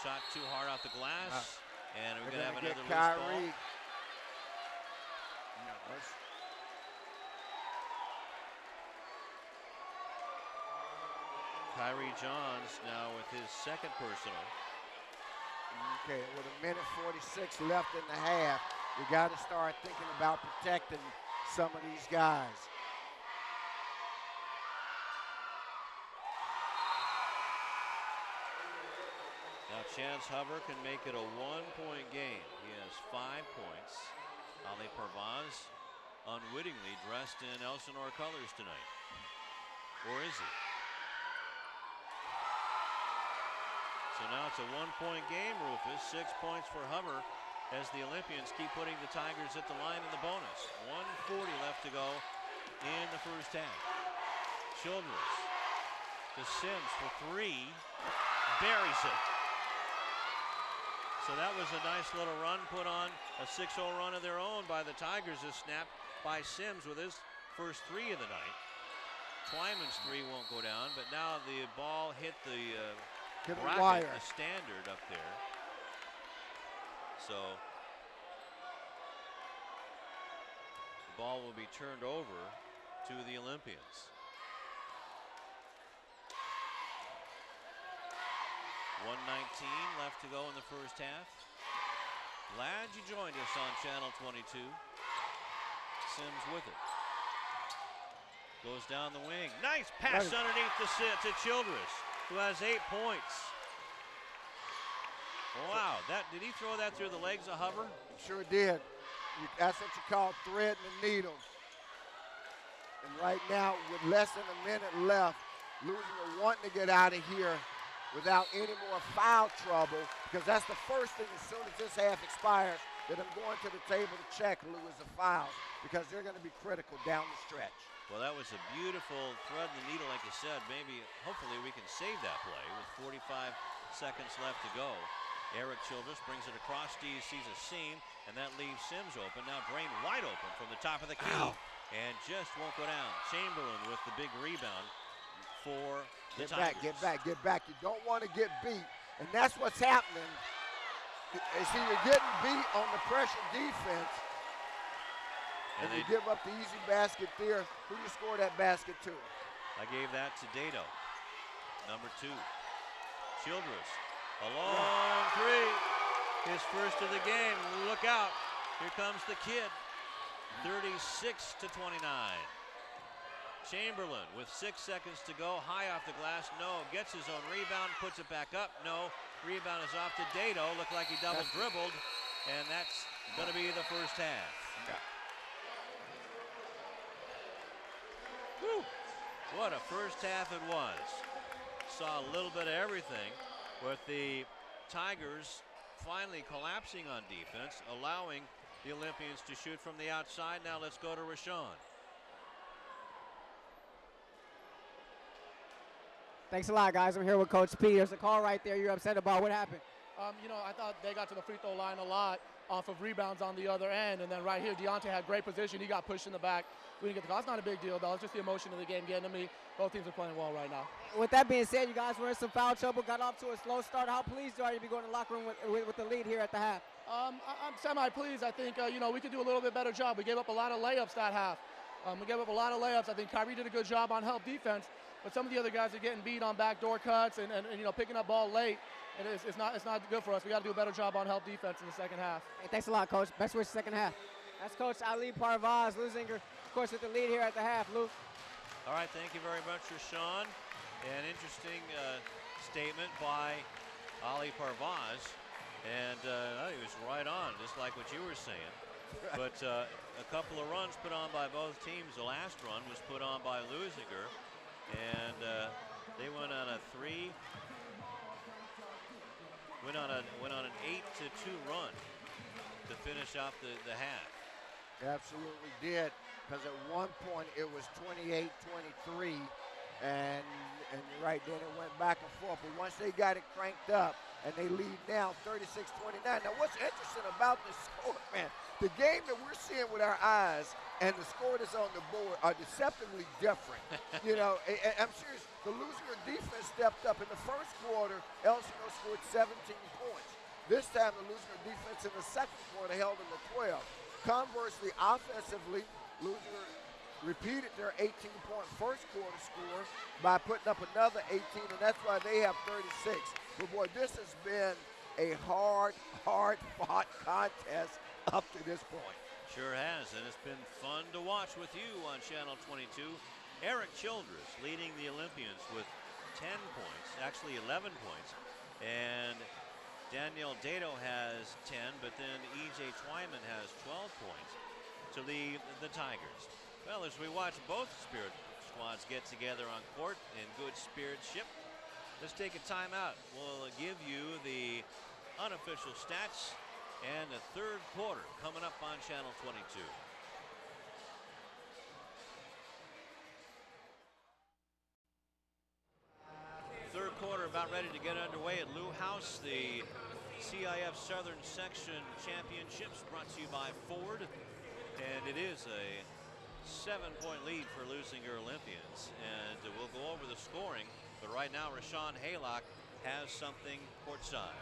Shot too hard off the glass. And we're going to have another loose ball. Kyrie Johns now with his second personal. Okay, with 1:46 left in the half, you got to start thinking about protecting some of these guys. Now Chance Hover can make it a 1-point game. He has 5 points. Ali Pervaz unwittingly dressed in Elsinore colors tonight. Or is he? So now it's a 1-point game, Rufus. 6 points for Hubbard as the Olympians keep putting the Tigers at the line in the bonus. 1:40 left to go in the first half. Childress to Sims for 3. Buries it. So that was a nice little run put on. A 6-0 run of their own by the Tigers is snapped by Sims with his first 3 of the night. Twyman's 3 won't go down, but now the ball hit the bracket, the standard up there. So the ball will be turned over to the Olympians. 1:19 left to go in the first half. Glad you joined us on Channel 22. Sims with it. Goes down the wing. Nice pass underneath to Childress, who has 8 points. Wow, did he throw that through the legs of Hubbard? Sure did. That's what you call threading the needle. And right now, with less than a minute left, Leuzinger wanting to get out of here without any more foul trouble, because that's the first thing as soon as this half expires that I'm going to the table to check Lou is a foul, because they're going to be critical down the stretch. Well, that was a beautiful thread in the needle, like you said. Hopefully we can save that play with 45 seconds left to go. Eric Childress brings it across, sees a seam, and that leaves Sims open. Now drained wide open from the top of the key, and just won't go down. Chamberlain with the big rebound for the Tigers. Get back. You don't want to get beat, and that's what's happening. See, you're getting beat on the pressure defense, and you give up the easy basket there. Who you score that basket to? I gave that to Dato, number 2. Childress, a long 3, his first of the game. Look out, here comes the kid. 36-29. Chamberlain with 6 seconds to go, high off the glass, no, gets his own rebound, puts it back up, no, rebound is off to Dato, looked like he double dribbled, and that's going to be the first half. Yeah. Whew. What a first half it was. Saw a little bit of everything, with the Tigers finally collapsing on defense, allowing the Olympians to shoot from the outside. Now let's go to Rashawn. Thanks a lot, guys. I'm here with Coach P. There's a call right there you're upset about. What happened? I thought they got to the free throw line a lot off of rebounds on the other end. And then right here, Deontay had great position. He got pushed in the back. We didn't get the call. It's not a big deal, though. It's just the emotion of the game getting to me. Both teams are playing well right now. With that being said, you guys were in some foul trouble, got off to a slow start. How pleased are you to be going to the locker room with the lead here at the half? I'm semi-pleased. I think, we could do a little bit better job. We gave up a lot of layups that half. We gave up a lot of layups. I think Kyrie did a good job on help defense. But some of the other guys are getting beat on backdoor cuts and picking up ball late. And it's not good for us. We got to do a better job on help defense in the second half. Hey, thanks a lot, Coach. Best wishes second half. That's Coach Ali Parvaz, Leuzinger, of course, with the lead here at the half. Lou. All right, thank you very much, Rashawn. An interesting statement by Ali Parvaz. And he was right on, just like what you were saying. But a couple of runs put on by both teams. The last run was put on by Leuzinger. And they went on a 8-2 run to finish off the half. Absolutely did, because at one point it was 28-23, and you're right, then it went back and forth. But once they got it cranked up, and they lead now 36-29. Now, what's interesting about this score, man, the game that we're seeing with our eyes and the score that's on the board are deceptively different. I'm serious. The Leuzinger defense stepped up. In the first quarter, Elsinore scored 17 points. This time, the Leuzinger defense in the second quarter held them to 12. Conversely, offensively, Leuzinger repeated their 18-point first quarter score by putting up another 18, and that's why they have 36. But, boy, this has been a hard-fought contest up to this point. Sure has, and it's been fun to watch with you on Channel 22. Eric Childress leading the Olympians with 10 points, actually 11 points, and Daniel Dato has 10, but then E.J. Twyman has 12 points. to lead the Tigers. Well, as we watch both Spirit squads get together on court in good spiritship, let's take a timeout. We'll give you the unofficial stats and the third quarter coming up on Channel 22. Third quarter about ready to get underway at Lou House. The CIF Southern Section Championships brought to you by Ford. And it is a 7-point lead for Leuzinger Olympians. And we'll go over the scoring. But right now, Rashawn Haylock has something courtside.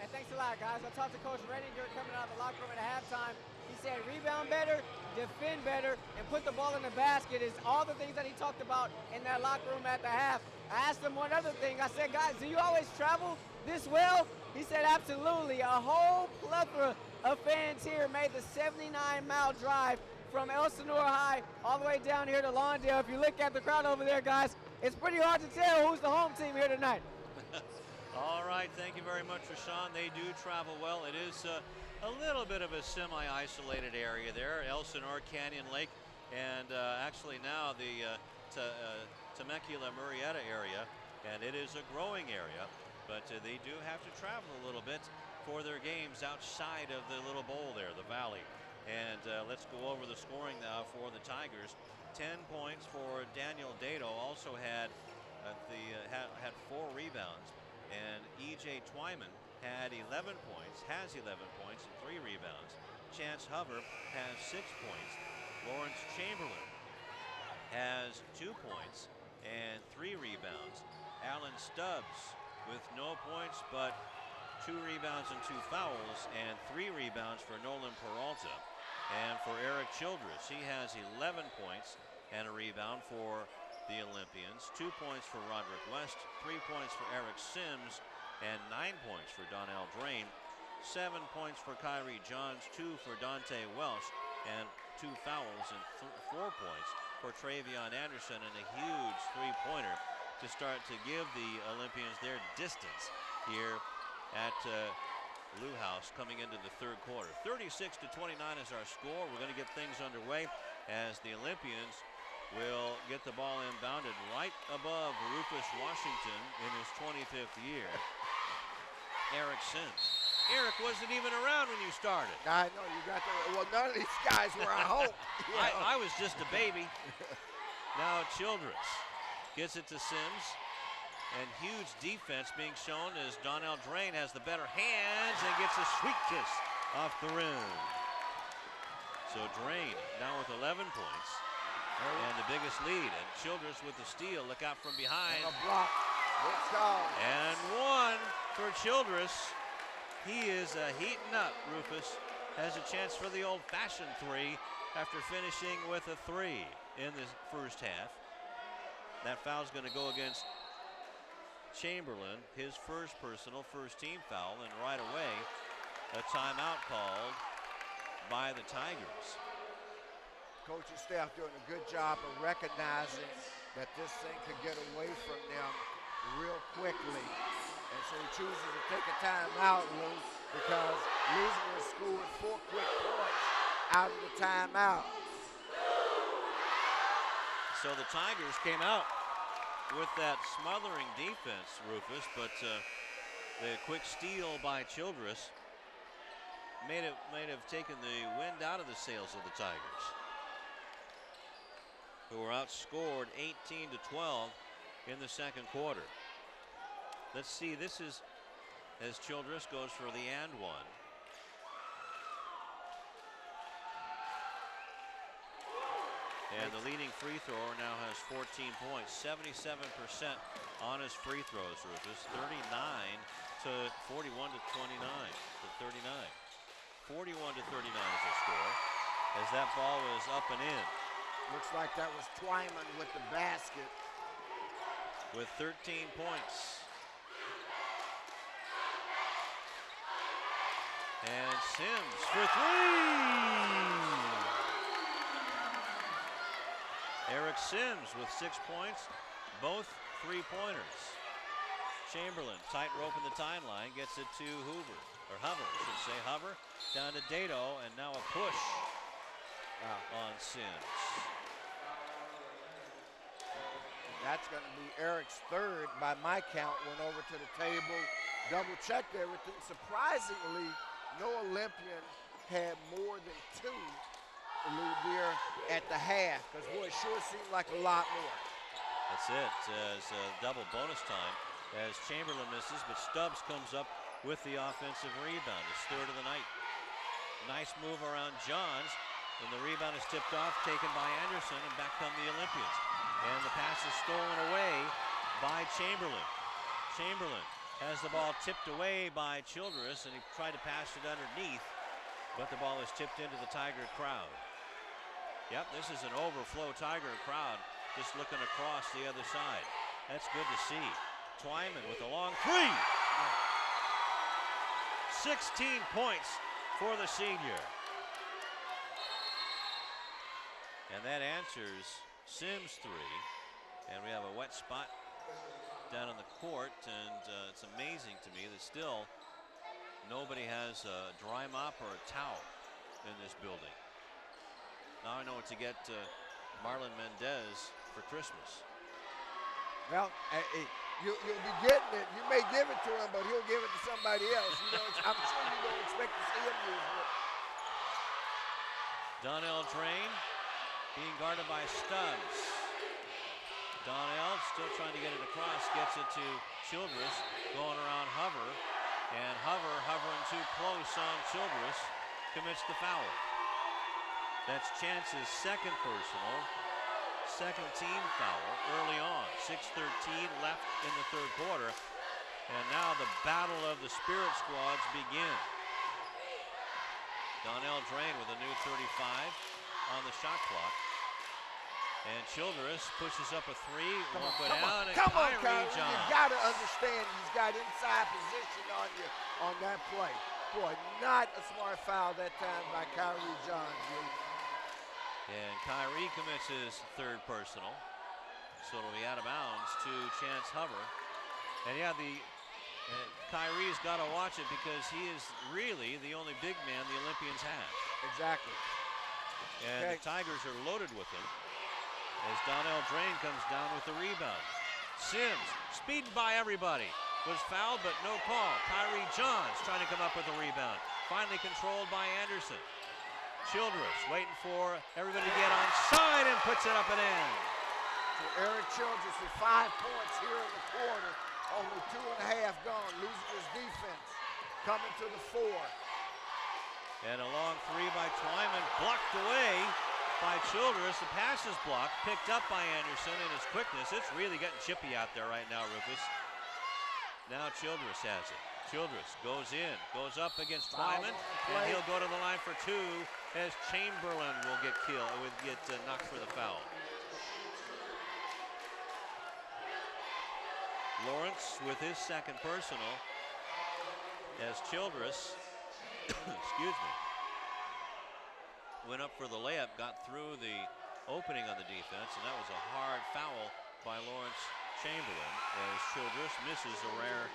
And thanks a lot, guys. I talked to Coach Redinger coming out of the locker room at halftime. He said rebound better, defend better, and put the ball in the basket is all the things that he talked about in that locker room at the half. I asked him one other thing. I said, guys, do you always travel this well? He said, absolutely. A whole plethora of fans here made the 79-mile drive from Elsinore High all the way down here to Lawndale. If you look at the crowd over there, guys, it's pretty hard to tell who's the home team here tonight. All right, thank you very much, Rashawn. They do travel well. It is a little bit of a semi-isolated area there, Elsinore, Canyon Lake, and actually now the Temecula-Murrieta area, and it is a growing area, but they do have to travel a little bit for their games outside of the little bowl there, the valley. And let's go over the scoring now for the Tigers. 10 points for Daniel Dato, also had 4 rebounds. And E.J. Twyman had 11 points, has 11 points and 3 rebounds. Chance Hover has 6 points. Lawrence Chamberlain has 2 points and 3 rebounds. Alan Stubbs with no points but 2 rebounds and 2 fouls, and 3 rebounds for Nolan Peralta. And for Eric Childress, he has 11 points and a rebound for the Olympians. 2 points for Roderick West, 3 points for Eric Sims, and 9 points for Donnell Drain. 7 points for Kyrie Johns, 2 for Dante Welsh, and 2 fouls and 4 points for Travion Anderson, and a huge three-pointer to start to give the Olympians their distance here at Lou House coming into the third quarter. 36-29 is our score. We're going to get things underway as the Olympians will get the ball inbounded right above Rufus Washington in his 25th year. Eric Sims. Eric wasn't even around when you started. I know, you got the, well, none of these guys were, I hope. I was just a baby. Now Childress gets it to Sims, and huge defense being shown as Donnell Drain has the better hands and gets a sweet kiss off the rim. So Drain now with 11 points. And the biggest lead, and Childress with the steal. Look out from behind. And a block. Good call. And one for Childress. He is heating up. Rufus has a chance for the old-fashioned 3 after finishing with a 3 in the first half. That foul's going to go against Chamberlain, his first personal, first-team foul, and right away a timeout called by the Tigers. Coaching staff doing a good job of recognizing that this thing could get away from them real quickly. And so he chooses to take a timeout, Lou, because Leuzinger scored 4 quick points out of the timeout. So the Tigers came out with that smothering defense, Rufus, but the quick steal by Childress may have taken the wind out of the sails of the Tigers, who were outscored 18-12 in the second quarter. Let's see, this is as Childress goes for the and one. And the leading free thrower now has 14 points, 77% on his free throws, Rufus. 41-29 to 39. 41-39 is the score as that ball was up and in. Looks like that was Twyman with the basket. With 13 points. And Sims for 3! Eric Sims with 6 points, both 3-pointers. Chamberlain, tight rope in the timeline, gets it to Hoover. or Hover, I should say. Hover down to Dato, and now a push on Sims. That's going to be Eric's third. By my count, went over to the table, double-checked everything. Surprisingly, no Olympian had more than 2 at the half, because, boy, it sure seemed like a lot more. That's it, as double bonus time as Chamberlain misses, but Stubbs comes up with the offensive rebound, his third of the night. Nice move around Johns, and the rebound is tipped off, taken by Anderson, and back come the Olympians. And the pass is stolen away by Chamberlain. Chamberlain has the ball tipped away by Childress, and he tried to pass it underneath, but the ball is tipped into the Tiger crowd. Yep, this is an overflow Tiger crowd just looking across the other side. That's good to see. Twyman with a long three. 16 points for the senior. And that answers Sims' three. And we have a wet spot down on the court, and it's amazing to me that still nobody has a dry mop or a towel in this building. Now I know what to get Marlon Mendez for Christmas. Well, you'll be getting it. You may give it to him, but he'll give it to somebody else. You know, I'm sure you don't expect to see him using it. Donnell Drain being guarded by Stubbs. Donnell still trying to get it across, gets it to Childress, going around Hover, and Hover hovering too close on Childress, commits the foul. That's Chance's second personal, second team foul early on. 6:13 left in the third quarter, and now the battle of the Spirit squads begin. Donnell Drain with a new 35 on the shot clock. And Childress pushes up a three, won't go down, and Kyrie Johns. You got to understand he's got inside position on you on that play. Boy, not a smart foul that time by Kyrie Johns. And Kyrie commits his third personal, so it'll be out of bounds to Chance Hover. And yeah, Kyrie's got to watch it because he is really the only big man the Olympians have. Exactly. And the Tigers are loaded with him as Donnell Drain comes down with the rebound. Sims, speeding by everybody, was fouled but no call. Kyrie Johns trying to come up with a rebound. Finally controlled by Anderson. Childress waiting for everybody to get onside and puts it up and in. So Eric Childress with 5 points here in the quarter. Only 2.5 gone. Leuzinger's defense coming to the 4. And a long three by Twyman, blocked away by Childress. The pass is blocked, picked up by Anderson in his quickness. It's really getting chippy out there right now, Rufus. Now Childress has it. Childress goes in, goes up against Twyman, and he'll go to the line for 2 as Chamberlain will get knocked for the foul. Lawrence with his second personal as Childress, excuse me, went up for the layup, got through the opening on the defense, and that was a hard foul by Lawrence Chamberlain as Childress misses a rare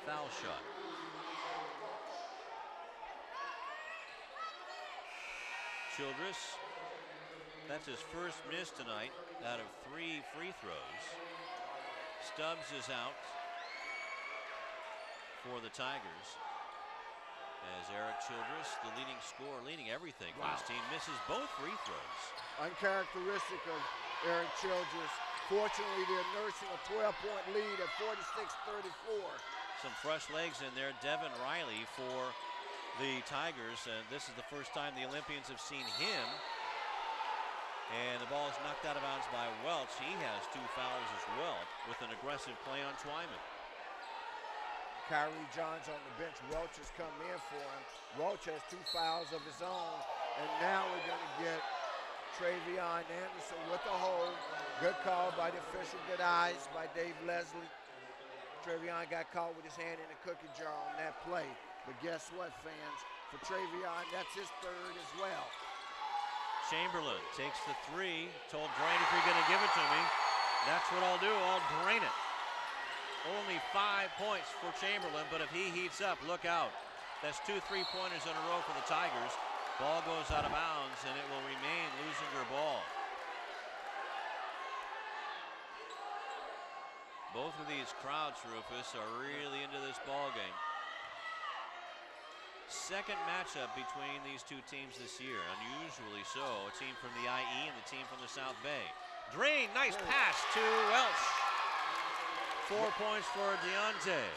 foul shot. Childress, that's his first miss tonight out of 3 free throws. Stubbs is out for the Tigers as Eric Childress, the leading scorer, leading everything for his team, misses both free throws. Uncharacteristic of Eric Childress. Fortunately, they're nursing a 12-point lead at 46-34. Some fresh legs in there. Devin Riley for the Tigers, and this is the first time the Olympians have seen him. And the ball is knocked out of bounds by Welch. He has 2 fouls as well with an aggressive play on Twyman. Kyrie Johns on the bench. Welch has come in for him. Welch has 2 fouls of his own. And now we're going to get Travion Anderson with a hold. Good call by the official. Good eyes by Dave Leslie. Travion got caught with his hand in the cookie jar on that play. But guess what, fans? For Travion, that's his third as well. Chamberlain takes the 3. Told Drain, if you're going to give it to me, that's what I'll do. I'll drain it. Only 5 points for Chamberlain, but if he heats up, look out. That's 2 3-pointers in a row for the Tigers. Ball goes out of bounds, and it will remain Leuzinger ball. Both of these crowds, Rufus, are really into this ball game. Second matchup between these two teams this year, unusually so. A team from the IE and the team from the South Bay. Drain, nice pass to Welch. 4 points for Deontay.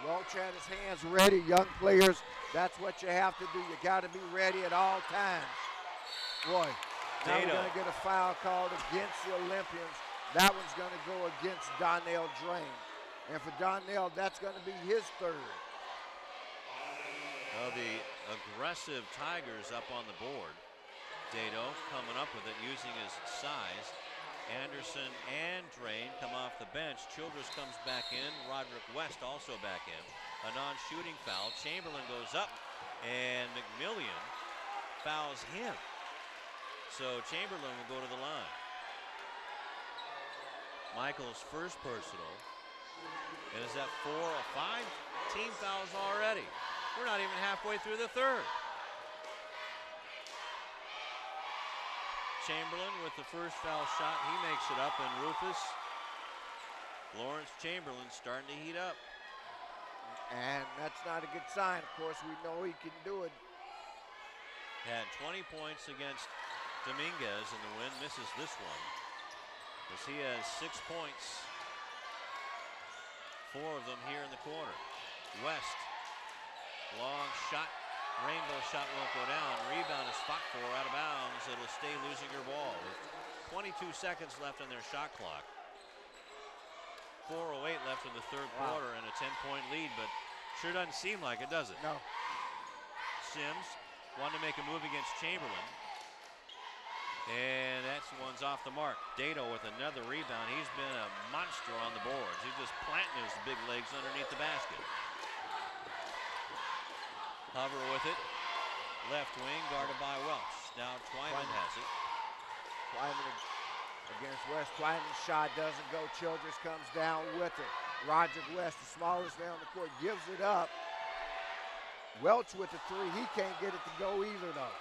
Welch had his hands ready, young players. That's what you have to do. You got to be ready at all times. Boy, now we're going to get a foul called against the Olympians. That one's going to go against Donnell Drain. And for Donnell, that's going to be his third. Well, the aggressive Tigers up on the board. Dado coming up with it using his size. Anderson and Drain come off the bench. Childress comes back in. Roderick West also back in. A non-shooting foul. Chamberlain goes up, and McMillian fouls him. So Chamberlain will go to the line. Michael's first personal. And is that 4 or 5 team fouls already? We're not even halfway through the third. Chamberlain with the first foul shot. He makes it up, and Rufus, Lawrence Chamberlain starting to heat up. And that's not a good sign. Of course, we know he can do it. Had 20 points against Dominguez in the win. Misses this one, as he has 6 points. 4 of them here in the quarter. West, long shot. Rainbow shot won't go down. Rebound is fought for out of bounds. It'll stay Leuzinger ball with 22 seconds left on their shot clock. 4:08 left in the third quarter and a 10-point lead, but sure doesn't seem like it, does it? No. Sims wanted to make a move against Chamberlain. And that one's off the mark. Dado with another rebound. He's been a monster on the boards. He's just planting his big legs underneath the basket. Hover with it. Left wing guarded by Welch. Now Twyman has it. Twyman against West. Twyman's shot doesn't go. Childress comes down with it. Roderick West, the smallest down the court, gives it up. Welch with the 3. He can't get it to go either, though.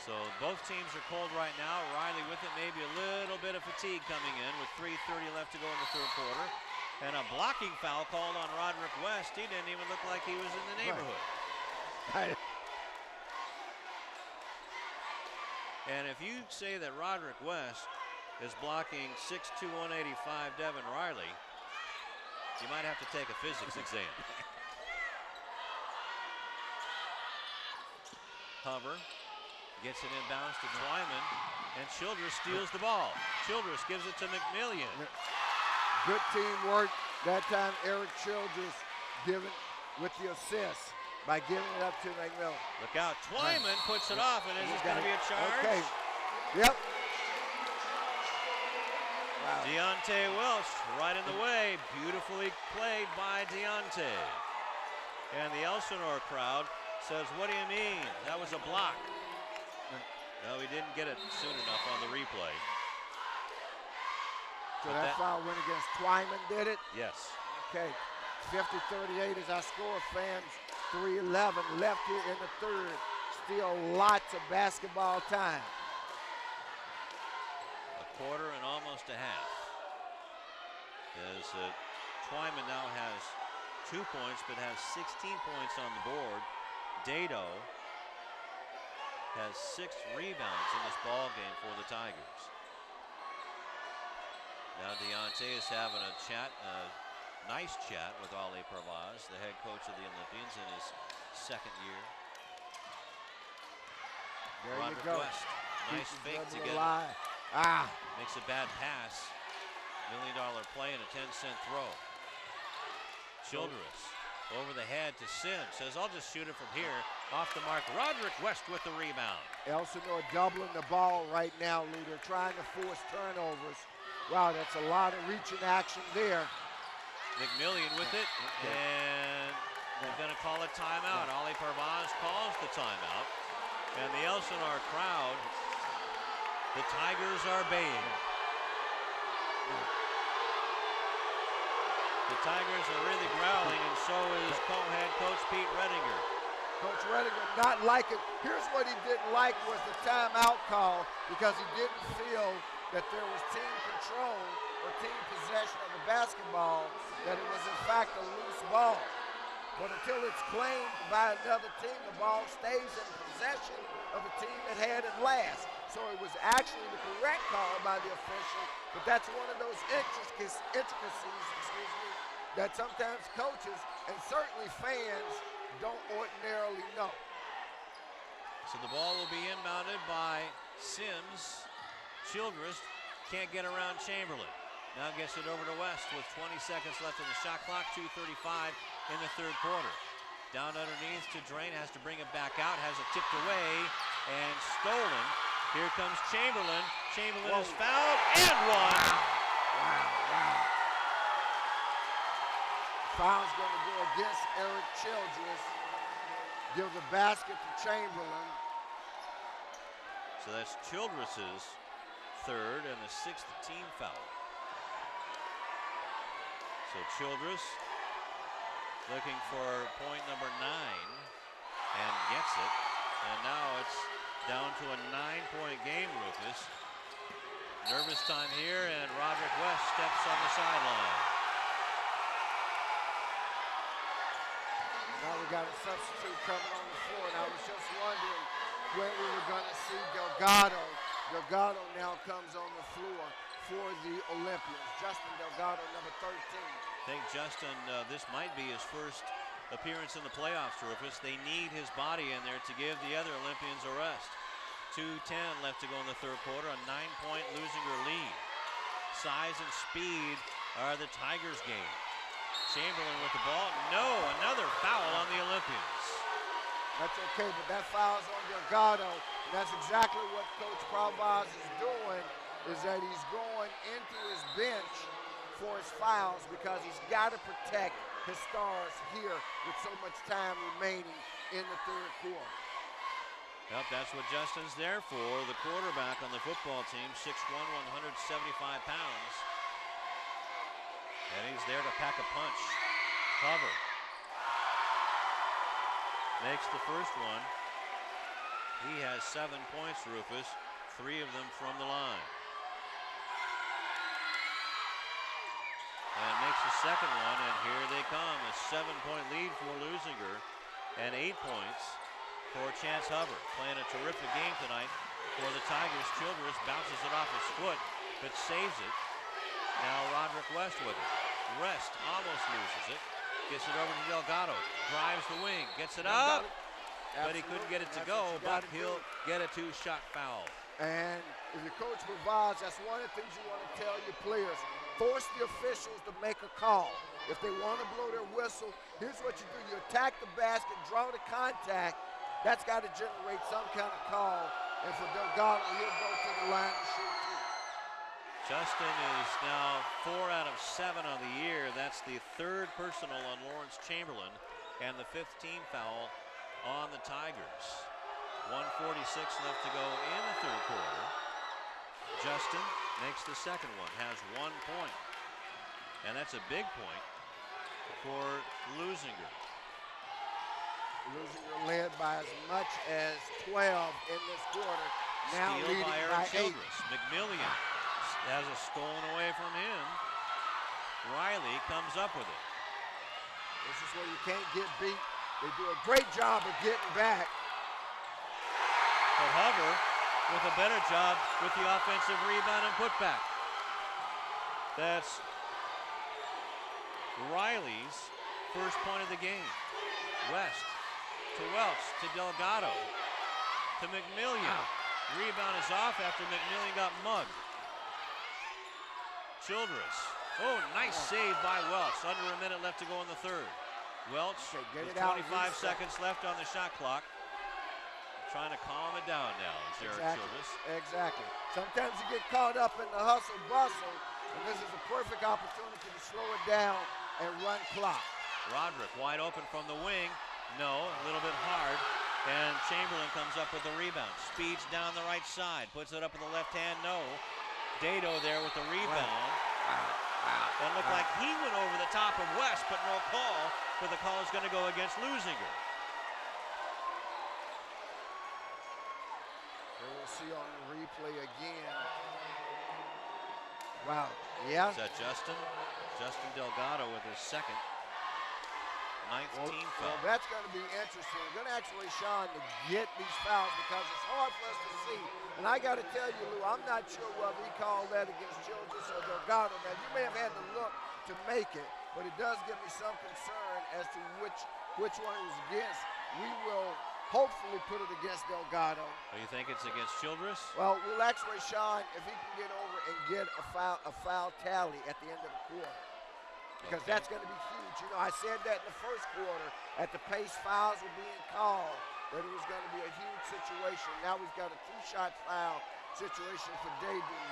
So both teams are cold right now. Riley with it, maybe a little bit of fatigue coming in with 3:30 left to go in the third quarter. And a blocking foul called on Roderick West. He didn't even look like he was in the neighborhood. Right. And if you say that Roderick West is blocking 6'2", 185 Devin Riley, you might have to take a physics exam. Hover gets it inbounds to Twyman, and Childress steals the ball. Childress gives it to McMillian. Good teamwork. That time Eric Childress given with the assist by giving it up to McMillian. Look out, Twyman puts it off, and is this going to be a charge? Okay. Yep. Wow. Deontay Welch right in the way. Beautifully played by Deontay. And the Elsinore crowd says, what do you mean? That was a block. No, he didn't get it soon enough on the replay. So that foul went against Twyman, did it? Yes. Okay. 50-38 is our score, fans. 3:11 left here in the third. Still lots of basketball time. A quarter and almost a half. As Twyman now has 2 points, but has 16 points on the board. Dado has 6 rebounds in this ball game for the Tigers. Now Deontay is having a nice chat with Ali Pervaz, the head coach of the Olympians in his second year. There Roderick you go. West, nice fake to get alive. makes a bad pass. $1 million play and a 10-cent throw. Childress over the head to Sims. Says, I'll just shoot it from here. Off the mark. Roderick West with the rebound. Elsinore doubling the ball right now, Lou. They're trying to force turnovers. Wow, that's a lot of reaching action there. McMillian with it. And they're going to call a timeout. Ali Pervaz calls the timeout. And the Elsinore crowd, the Tigers are baying. The Tigers are really growling, and so is co-head coach Pete Redinger. Coach Redinger not liking. Here's what he didn't like was the timeout call because he didn't feel that there was team control or team possession of the basketball, that it was in fact a loose ball. But until it's claimed by another team, the ball stays in possession of the team that had it last. So it was actually the correct call by the official, but that's one of those intricacies, that sometimes coaches and certainly fans don't ordinarily know. So the ball will be inbounded by Sims. Childress can't get around Chamberlain. Now gets it over to West with 20 seconds left on the shot clock, 2:35 in the third quarter. Down underneath to Drain, has to bring it back out, has it tipped away and stolen. Here comes Chamberlain. Chamberlain is fouled and one. Wow. Foul's going to go against Eric Childress. Give the basket to Chamberlain. So that's Childress's third and the sixth team foul. So Childress looking for point number 9 and gets it. And now it's down to a 9-point game, Rufus. Nervous time here, and Roderick West steps on the sideline. Now we got a substitute coming on the floor, and I was just wondering when we were going to see Delgado. Delgado now comes on the floor for the Olympians. Justin Delgado, number 13. I think Justin, this might be his first appearance in the playoffs, Rufus. They need his body in there to give the other Olympians a rest. 2:10 left to go in the third quarter, a 9-point Leuzinger lead. Size and speed are the Tigers' game. Chamberlain with the ball. No, another foul on the Olympians. That's okay, but that foul's on Delgado. And that's exactly what Coach Pravaz is doing, is that he's going into his bench for his fouls because he's got to protect his stars here with so much time remaining in the third quarter. Yep, that's what Justin's there for. The quarterback on the football team, 6'1", 175 pounds. And he's there to pack a punch. Cover. Makes the first one. He has 7 points, Rufus. 3 of them from the line. And makes the second one, and here they come. A 7-point lead for Leuzinger, and 8 points for Chance Hubbard. Playing a terrific game tonight for the Tigers. Childress bounces it off his foot, but saves it. Now Roderick West with it. West almost loses it. Gets it over to Delgado. Drives the wing. Gets it up. But he couldn't get it to go, but he'll get a 2-shot foul. And if your coach provides, that's one of the things you want to tell your players. Force the officials to make a call. If they want to blow their whistle, here's what you do. You attack the basket, draw the contact. That's got to generate some kind of call. And for Delgado, he'll go to the line to shoot 2. Justin is now 4 out of 7 on the year. That's the 3rd personal on Lawrence Chamberlain and the 5th team foul on the Tigers. 1:46 left to go in the third quarter. Justin makes the second one, has 1 point. And that's a big point for Leuzinger. Leuzinger led by as much as 12 in this quarter. Now Steal leading by by Eric 8. Childress. McMillian has it stolen away from him. Riley comes up with it. This is where you can't get beat. They do a great job of getting back. But Hubbard with a better job with the offensive rebound and putback. That's Riley's first point of the game. West to Welch to Delgado to McMillian. Rebound is off after McMillian got mugged. Childress. Oh, nice save by Welch. Under a minute left to go in the third. Welch with 25 seconds left on the shot clock. Trying to calm it down now, Eric Childress. Exactly. Sometimes you get caught up in the hustle bustle, and this is a perfect opportunity to slow it down and run clock. Roderick wide open from the wing. No, a little bit hard. And Chamberlain comes up with the rebound. Speeds down the right side. Puts it up with the left hand. No. Dado there with the rebound. Wow. That looked like he went over the top of West, but no call. But the call is going to go against Leuzinger. Here we'll see on the replay again. Wow. Yeah. Is that Justin? Justin Delgado with his second. Ninth team foul. Well, that's going to be interesting. We're going to ask Sean to get these fouls because it's hard for us to see. And I got to tell you, Lou, I'm not sure whether he called that against Childress or Delgado. Now, you may have had to look to make it, but it does give me some concern as to which one it was against. We will hopefully put it against Delgado. Oh, you think it's against Childress? Well, we'll ask Sean if he can get over and get a foul tally at the end of the quarter. Because that's going to be huge. You know, I said that in the first quarter at the pace fouls were being called, that it was going to be a huge situation. Now we've got a 2-shot foul situation for Dayton.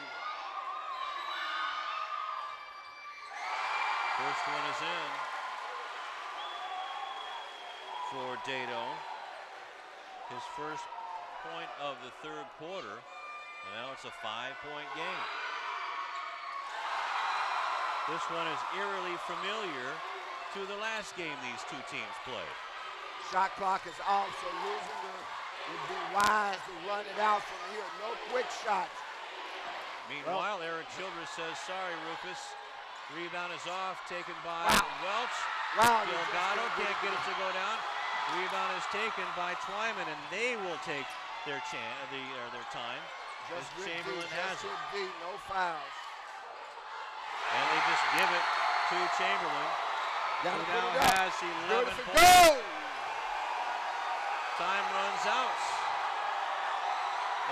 First one is in for Dado. His first point of the third quarter. And now it's a 5-point game. This one is eerily familiar to the last game these two teams played. Shot clock is off, so Leuzinger would be wise to run it out from here. No quick shots. Meanwhile, Eric Childress says, sorry, Rufus. Rebound is off, taken by Welch. Wow. Delgado can't get it to go down. Rebound is taken by Twyman, and they will take their time. Just Chamberlain has it. No fouls. And they just give it to Chamberlain, who now has 11 points. Go! Time runs out.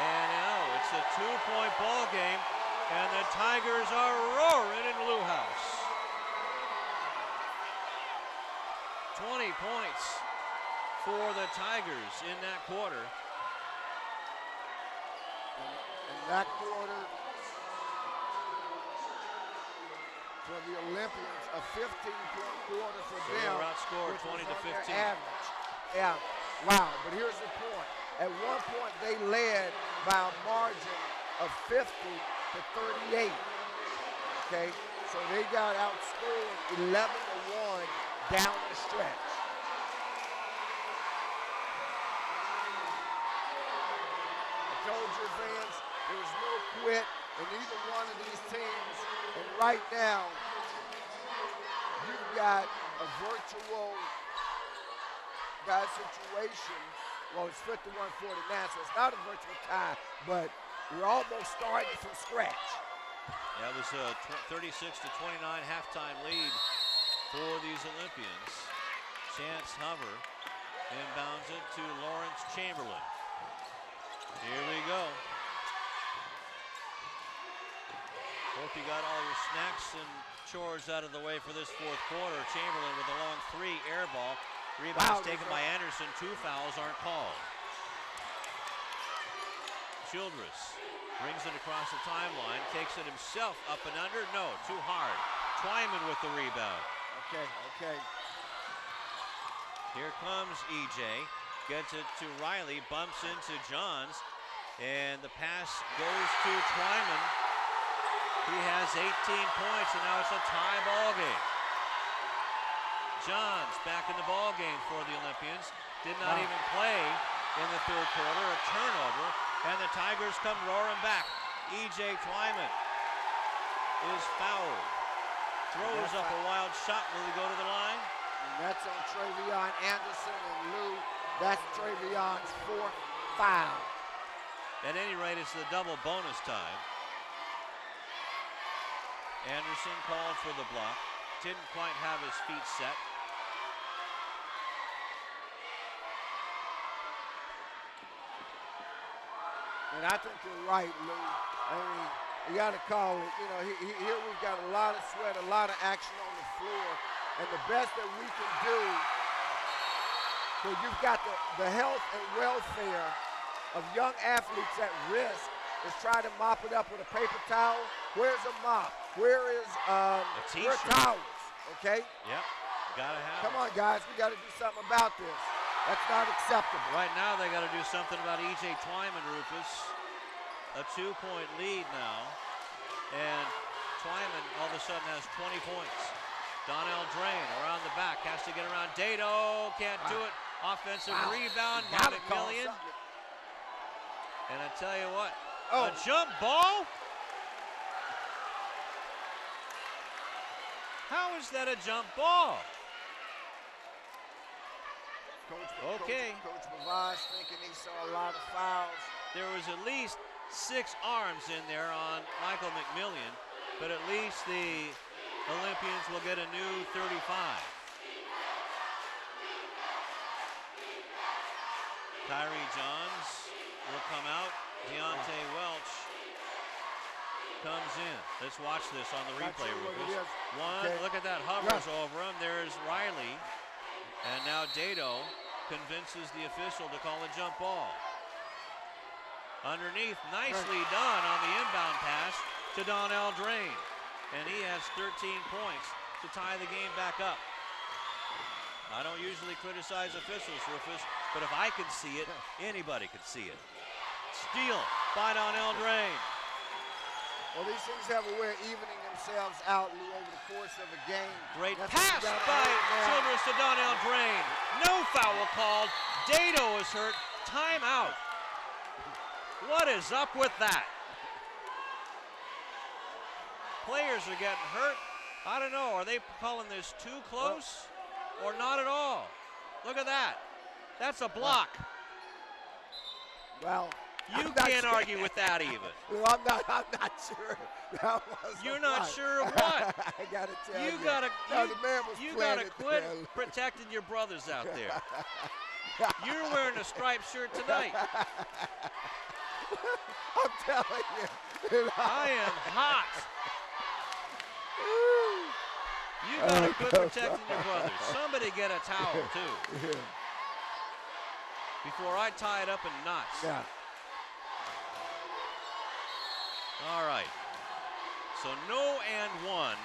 And now it's a 2-point ball game, and the Tigers are roaring in Lou House. 20 points for the Tigers in that quarter. In that quarter, for the Olympians, a 15-point quarter for them. They were outscored 20 to 15. Average. Yeah, wow, but here's the point. At one point, they led by a margin of 50 to 38, okay? So they got outscored 11 to 1 down the stretch. I told your fans, there's no quit in either one of these teams. And right now, you've got a virtual situation. Well, it's 51-49, so it's not a virtual tie, but we're almost starting from scratch. That was a 36 to 29 halftime lead for these Olympians. Chance Hover inbounds it to Lawrence Chamberlain. Here we go. Hope you got all your snacks and chores out of the way for this fourth quarter. Chamberlain with a long 3 air ball. Rebound is taken by Anderson. 2 fouls aren't called. Childress brings it across the timeline, takes it himself up and under. No, too hard. Twyman with the rebound. Okay. Here comes EJ. Gets it to Riley, bumps into Johns, and the pass goes to Twyman. He has 18 points, and now it's a tie ball game. Johns back in the ball game for the Olympians. Did not even play in the third quarter. A turnover, and the Tigers come roaring back. EJ Twyman is fouled. Throws up a wild shot. Will he go to the line? And that's on Travion Anderson, and Lou, that's Travion's 4th foul. At any rate, it's the double bonus time. Anderson called for the block. Didn't quite have his feet set. And I think you're right, Lou. I mean, you got to call it. You know, here we've got a lot of sweat, a lot of action on the floor. And the best that we can do, because you've got the health and welfare of young athletes at risk, is try to mop it up with a paper towel. Where's a mop? Where is a t-shirt? towels? Okay? Yep, gotta have Come it. on, guys. We got to do something about this. That's not acceptable. Right now, they got to do something about E.J. Twyman, Rufus. A 2-point lead now. And Twyman all of a sudden has 20 points. Donnell Drain around the back, has to get around Dado, can't do it. Offensive rebound by McMillian. And I tell you what, a jump ball? How is that a jump ball? Okay. Coach Pavage thinking he saw a lot of fouls. There was at least 6 arms in there on Michael McMillian, but at least the Olympians will get a new 35. Kyrie Johns will come out. Deontay Welch comes in. Let's watch this on the replay. Look at that, hovers over him. There's Riley. And now Dado convinces the official to call a jump ball. Underneath, nicely done on the inbound pass to Donnell Drain. And he has 13 points to tie the game back up. I don't usually criticize officials, Rufus, but if I could see it, anybody could see it. Steal by Donnell Drain. Well, these things have a way of evening themselves out, Lou, over the course of a game. Great pass by Childress to Donnell Drain. No foul called. Dado is hurt. Timeout. What is up with that? Players are getting hurt. I don't know. Are they calling this too close or not at all? Look at that. That's a block. Well, you can't argue with that even. Well, I'm not sure. That was You're not sure of what? I gotta tell you. You gotta planted quit there. protecting your brothers out there. You're wearing a striped shirt tonight. I'm telling you. I am hot. You gotta quit protecting your brothers. Somebody get a towel too. Before I tie it up in knots. Yeah. All right. So no and one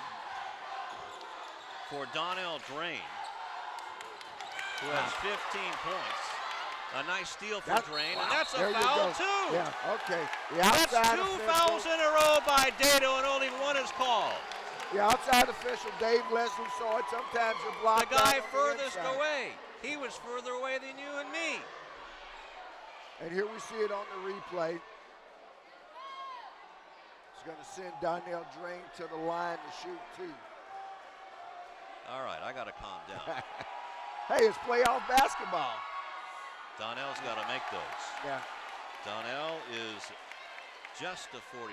for Donnell Drain, who has 15 points. A nice steal for Drain, and that's a foul too. Yeah, okay. That's 2 fouls in a row by Dado, and only 1 is called. The outside official, Dave Leslie, saw it. Sometimes you're blocked. The guy furthest away. He was further away than you and me. And here we see it on the replay. He's going to send Donnell Drain to the line to shoot 2. All right, I got to calm down. Hey, it's playoff basketball. Donnell's got to make those. Yeah. Donnell is just a 44%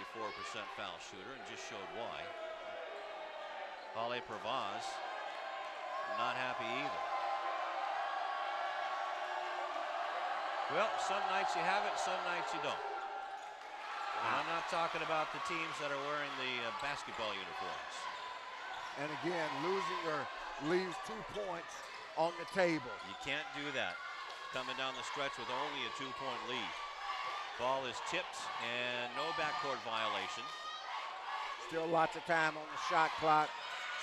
foul shooter and just showed why. Ale Provaz not happy either. Well, some nights you have it, some nights you don't. And I'm not talking about the teams that are wearing the basketball uniforms. And again, Leuzinger leaves 2 points on the table. You can't do that coming down the stretch with only a 2-point lead. Ball is tipped and no backcourt violation. Still lots of time on the shot clock.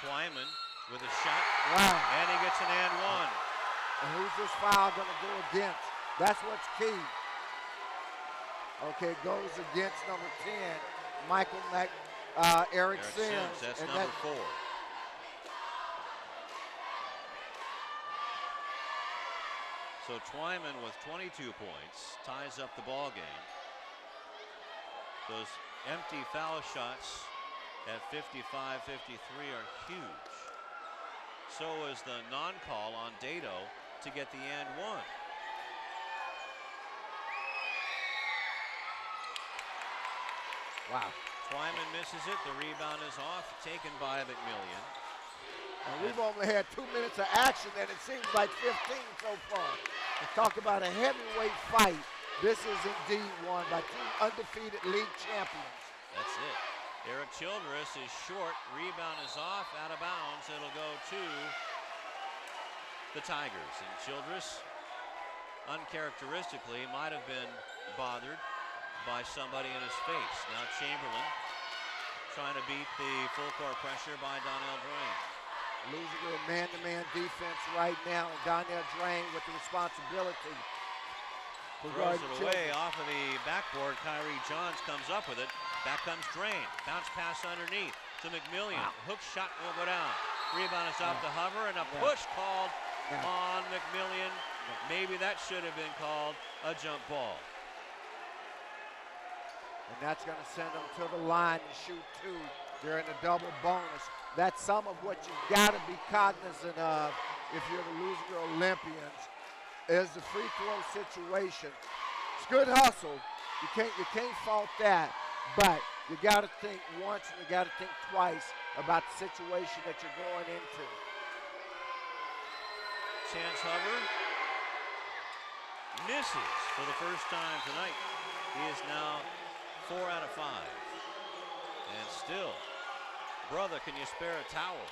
Twyman with a shot. Wow. And he gets an and one. And who's this foul going to go against? That's what's key. Okay, goes against number 10, Michael Eric Sims. That's number 4. So Twyman with 22 points ties up the ball game. Those empty foul shots at 55-53 are huge. So is the non-call on Dado to get the and one. Wow. Twyman misses it. The rebound is off, taken by McMillian. And we've only had 2 minutes of action, and it seems like 15 so far. Talk about a heavyweight fight. This is indeed won by 2 undefeated league champions. That's it. Eric Childress is short. Rebound is off, out of bounds. It'll go to the Tigers. And Childress, uncharacteristically, might have been bothered by somebody in his face. Now Chamberlain trying to beat the full court pressure by Donnell Drain. Leuzinger man-to-man defense right now, and Donnell Drain with the responsibility. Throws it away off of the backboard. Kyrie Johns comes up with it. Back comes Drain. Bounce pass underneath. to McMillian. Hook shot will go down. Rebound is off to Hover, and a push called on McMillian. Maybe that should have been called a jump ball. And that's going to send them to the line to shoot 2 during the double bonus. That's some of what you've got to be cognizant of if you're the Leuzinger Olympians, is the free throw situation. It's good hustle. You can't fault that, but you got to think once and you got to think twice about the situation that you're going into. Chance Hover misses for the first time tonight. He is now 4 out of 5. And still, brother, can you spare a towel?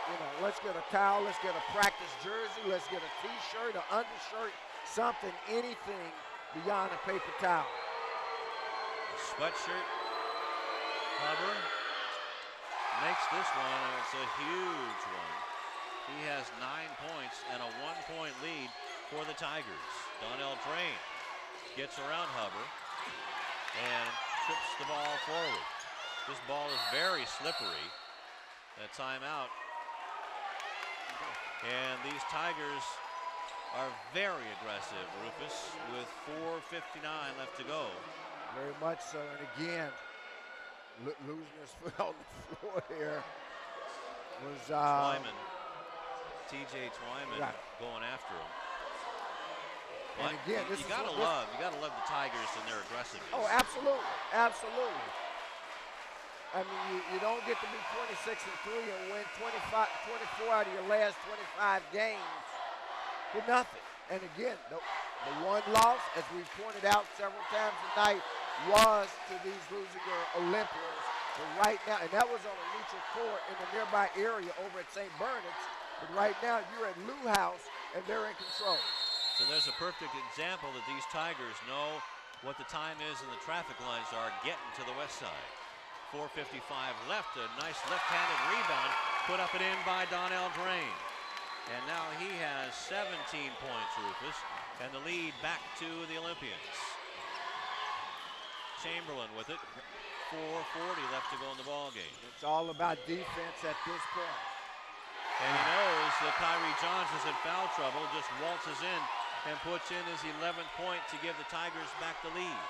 You know, let's get a towel, let's get a practice jersey, let's get a t-shirt, an undershirt, something, anything beyond a paper towel. A sweatshirt. Hover makes this one, and it's a huge one. He has 9 points and a 1-point lead for the Tigers. Donnell Drain gets around Hover and trips the ball forward. This ball is very slippery. A timeout. And these Tigers are very aggressive, Rufus, with 4:59 left to go. Very much so, and again, Leuzinger's foot on the floor here was Twyman, TJ Twyman going after him. And But again, you gotta love the Tigers and their aggressiveness. Oh, absolutely, absolutely. I mean, you don't get to be 26-3 and win 24 out of your last 25 games for nothing. And again, the one loss, as we've pointed out several times tonight, was to these Leuzinger Olympians. But right now, and that was on a neutral court in the nearby area over at St. Bernard's. But right now, you're at Lou House, and they're in control. So there's a perfect example that these Tigers know what the time is and the traffic lines are getting to the west side. 4:55 left, a nice left-handed rebound, put up and in by Donnell Drain. And now he has 17 points, Rufus, and the lead back to the Olympians. Chamberlain with it, 4:40 left to go in the ball game. It's all about defense at this point. And he knows that Kyrie Johns is in foul trouble, just waltzes in and puts in his 11th point to give the Tigers back the lead.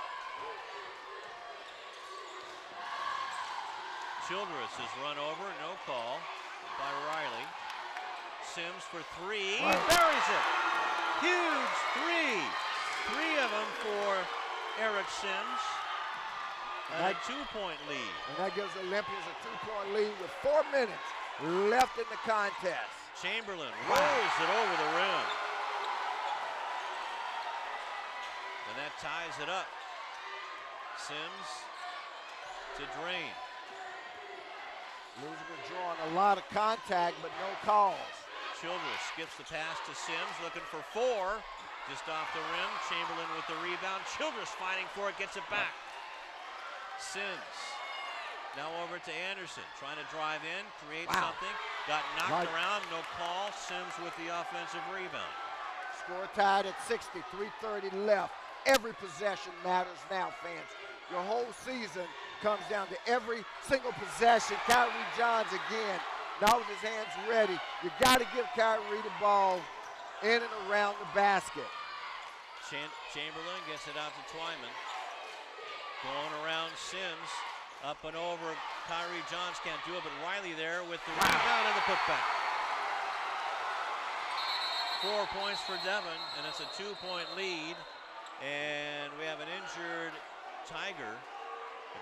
Childress is run over, no call by Riley. Sims for 3, buries it. Huge 3. 3 of them for Eric Sims. And a 2-point lead. And that gives the Olympians a 2-point lead with 4 minutes left in the contest. Chamberlain rolls it over the rim. And that ties it up. Sims to Drain. Leuzinger drawing a lot of contact, but no calls. Childress skips the pass to Sims, looking for 4. Just off the rim. Chamberlain with the rebound. Childress fighting for it, gets it back. Sims now over to Anderson, trying to drive in, create something. Got knocked around, no call. Sims with the offensive rebound. Score tied at 60, 3:30 left. Every possession matters now, fans. Your whole season comes down to every single possession. Kyrie Johns again, now with his hands ready. You got to give Kyrie the ball in and around the basket. Chamberlain gets it out to Twyman. Going around Sims, up and over. Kyrie Johns can't do it, but Riley there with the rebound and the putback. 4 points for Devon, and it's a 2-point lead. And we have an injured Tiger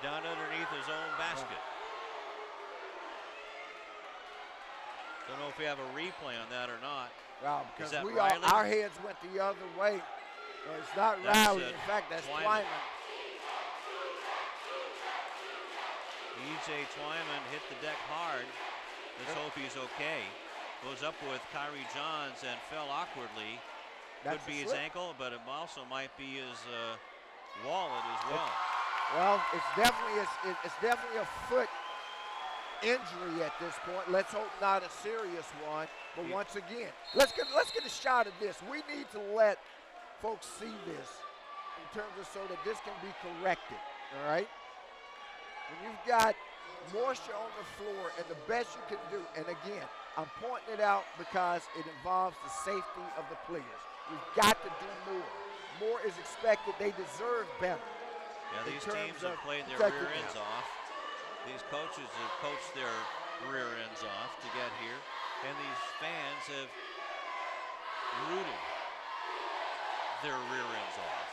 down underneath his own basket. Don't know if we have a replay on that or not. Well, because Riley? Our heads went the other way. It's not Riley. In fact, that's Twyman. E.J. Twyman hit the deck hard. Let's hope he's okay. Goes up with Kyrie Johns and fell awkwardly. Could be his ankle, but it also might be his wallet as well. Well, it's definitely a foot injury at this point. Let's hope not a serious one. But once again, let's get a shot of this. We need to let folks see this. in terms of so that this can be corrected, all right? When you've got moisture on the floor and the best you can do, and again, I'm pointing it out because it involves the safety of the players. We've got to do more. More is expected. They deserve better. Yeah, these teams have played their rear ends off. These coaches have coached their rear ends off to get here, and these fans have rooted their rear ends off.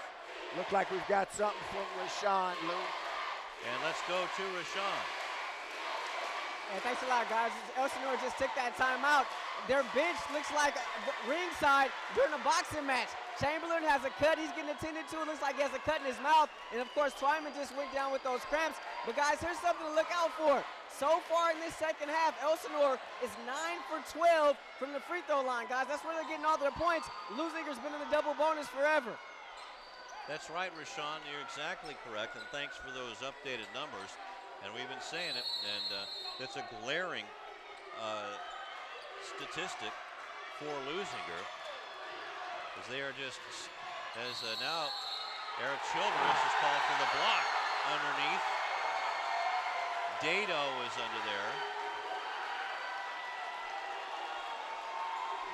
Look like we've got something from Rashawn, Lou. And let's go to Rashawn. And thanks a lot, guys. Elsinore just took that timeout. Their bench looks like ringside during a boxing match. Chamberlain has a cut he's getting attended to. It looks like he has a cut in his mouth. And, of course, Twyman just went down with those cramps. But, guys, here's something to look out for. So far in this second half, Elsinore is 9 for 12 from the free throw line, guys. That's where they're getting all their points. Leuzinger's been in the double bonus forever. That's right, Rashawn. You're exactly correct, and thanks for those updated numbers. And we've been saying it, and it's a glaring statistic for Leuzinger, as they are just, now Eric Childress is called for the block underneath. Dado is under there.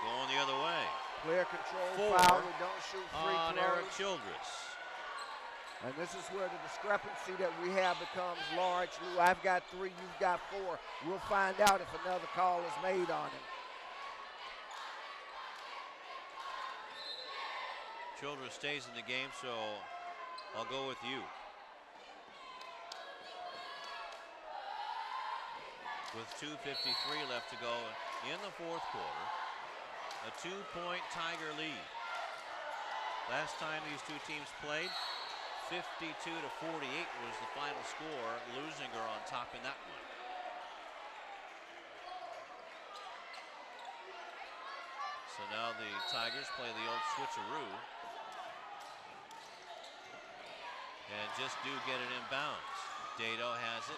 Going the other way. Player control 4 foul. Don't shoot free on throws. Eric Childress. And this is where the discrepancy that we have becomes large. Lou, I've got 3, you've got 4. We'll find out if another call is made on him. Childress stays in the game, so I'll go with you. With 2:53 left to go in the fourth quarter, a 2-point Tiger lead. Last time these two teams played, 52-48 was the final score. Leuzinger on top in that one. So now the Tigers play the old switcheroo and just do get it in bounds. Dado has it.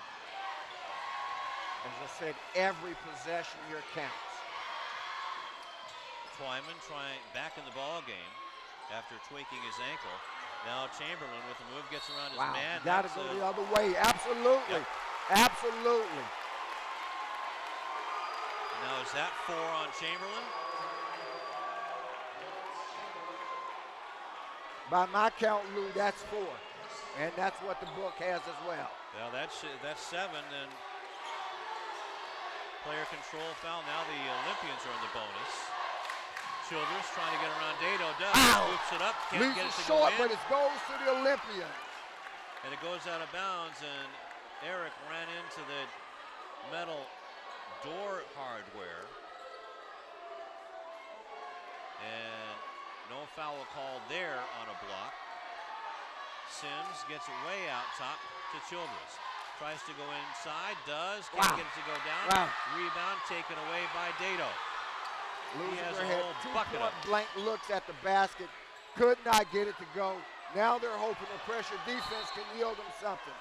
As I said, every possession here counts. Twyman trying back in the ball game after tweaking his ankle. Now Chamberlain with the move gets around his man. Got to go the other way. Absolutely. Yep. Absolutely. Now is that 4 on Chamberlain? By my count, Lou, that's 4. And that's what the book has as well. Well, that's 7, and player control foul. Now the Olympians are in the bonus. Childress trying to get around Dado. Scoops it up. Can't get it to short, go in. but it goes to the Olympian. And it goes out of bounds, and Eric ran into the metal door hardware. And no foul called there on a block. Sims gets it way out top to Childress. Tries to go inside, does, can't get it to go down. Rebound taken away by Dado. He has a whole bucket of it. Blank looks at the basket, could not get it to go. Now they're hoping the pressure defense can yield them something.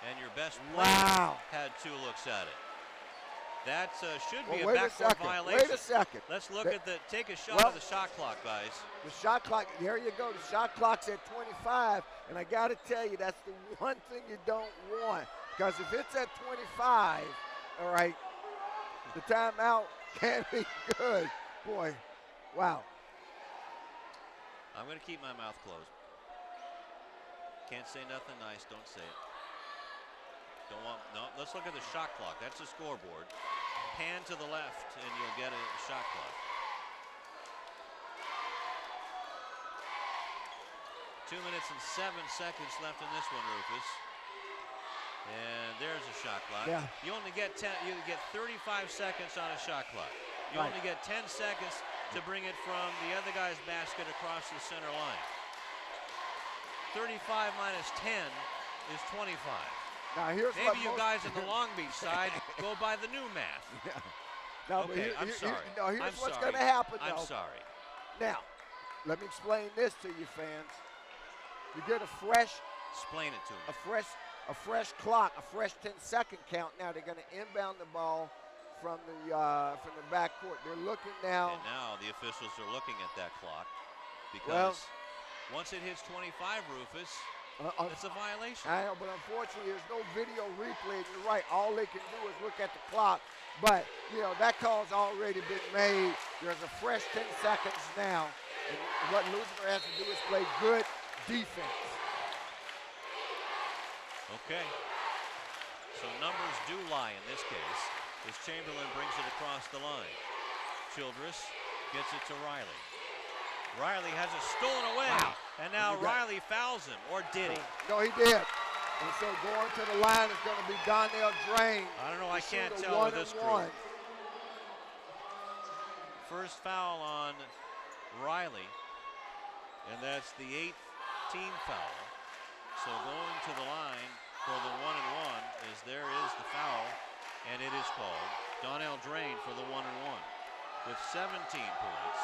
And your best player had 2 looks at it. That should be a backcourt violation. Wait a second. Let's look at take a shot of the shot clock, guys. The shot clock, there you go. The shot clock's at 25, and I got to tell you, that's the one thing you don't want. Because if it's at 25, all right, the timeout can be good. Boy, wow. I'm going to keep my mouth closed. Can't say nothing nice. Don't say it. Don't want, no, let's look at the shot clock. That's the scoreboard. Pan to the left, and you'll get a shot clock. 2 minutes and 7 seconds left in this one, Rufus. And there's a shot clock. Yeah. You only get 35 seconds on a shot clock. You only get 10 seconds to bring it from the other guy's basket across the center line. 35 minus 10 is 25. Now here's maybe you guys in the Long Beach side go by the new math. Yeah. No, okay, I'm sorry. Here's what's going to happen, though. I'm sorry. Now, let me explain this to you, fans. You get a fresh. Explain it to me. A fresh clock, a fresh 10-second count. Now they're going to inbound the ball from the backcourt. They're looking now. And now the officials are looking at that clock because Once it hits 25, Rufus, it's a violation. I know, but unfortunately, there's no video replay. You're right. All they can do is look at the clock. But, you know, that call's already been made. There's a fresh 10 seconds now. And what Leuzinger has to do is play good defense. Okay. So numbers do lie in this case, as Chamberlain brings it across the line. Childress gets it to Riley. Riley has it stolen away, and now Riley fouls him, or did he? No, he did. And so going to the line is going to be Donnell Drain. I don't know, I can't tell with this crew. First foul on Riley, and that's the 8th team foul. So going to the line for the 1-and-1 is there is the foul, and it is called. Donnell Drain for the 1-and-1 with 17 points.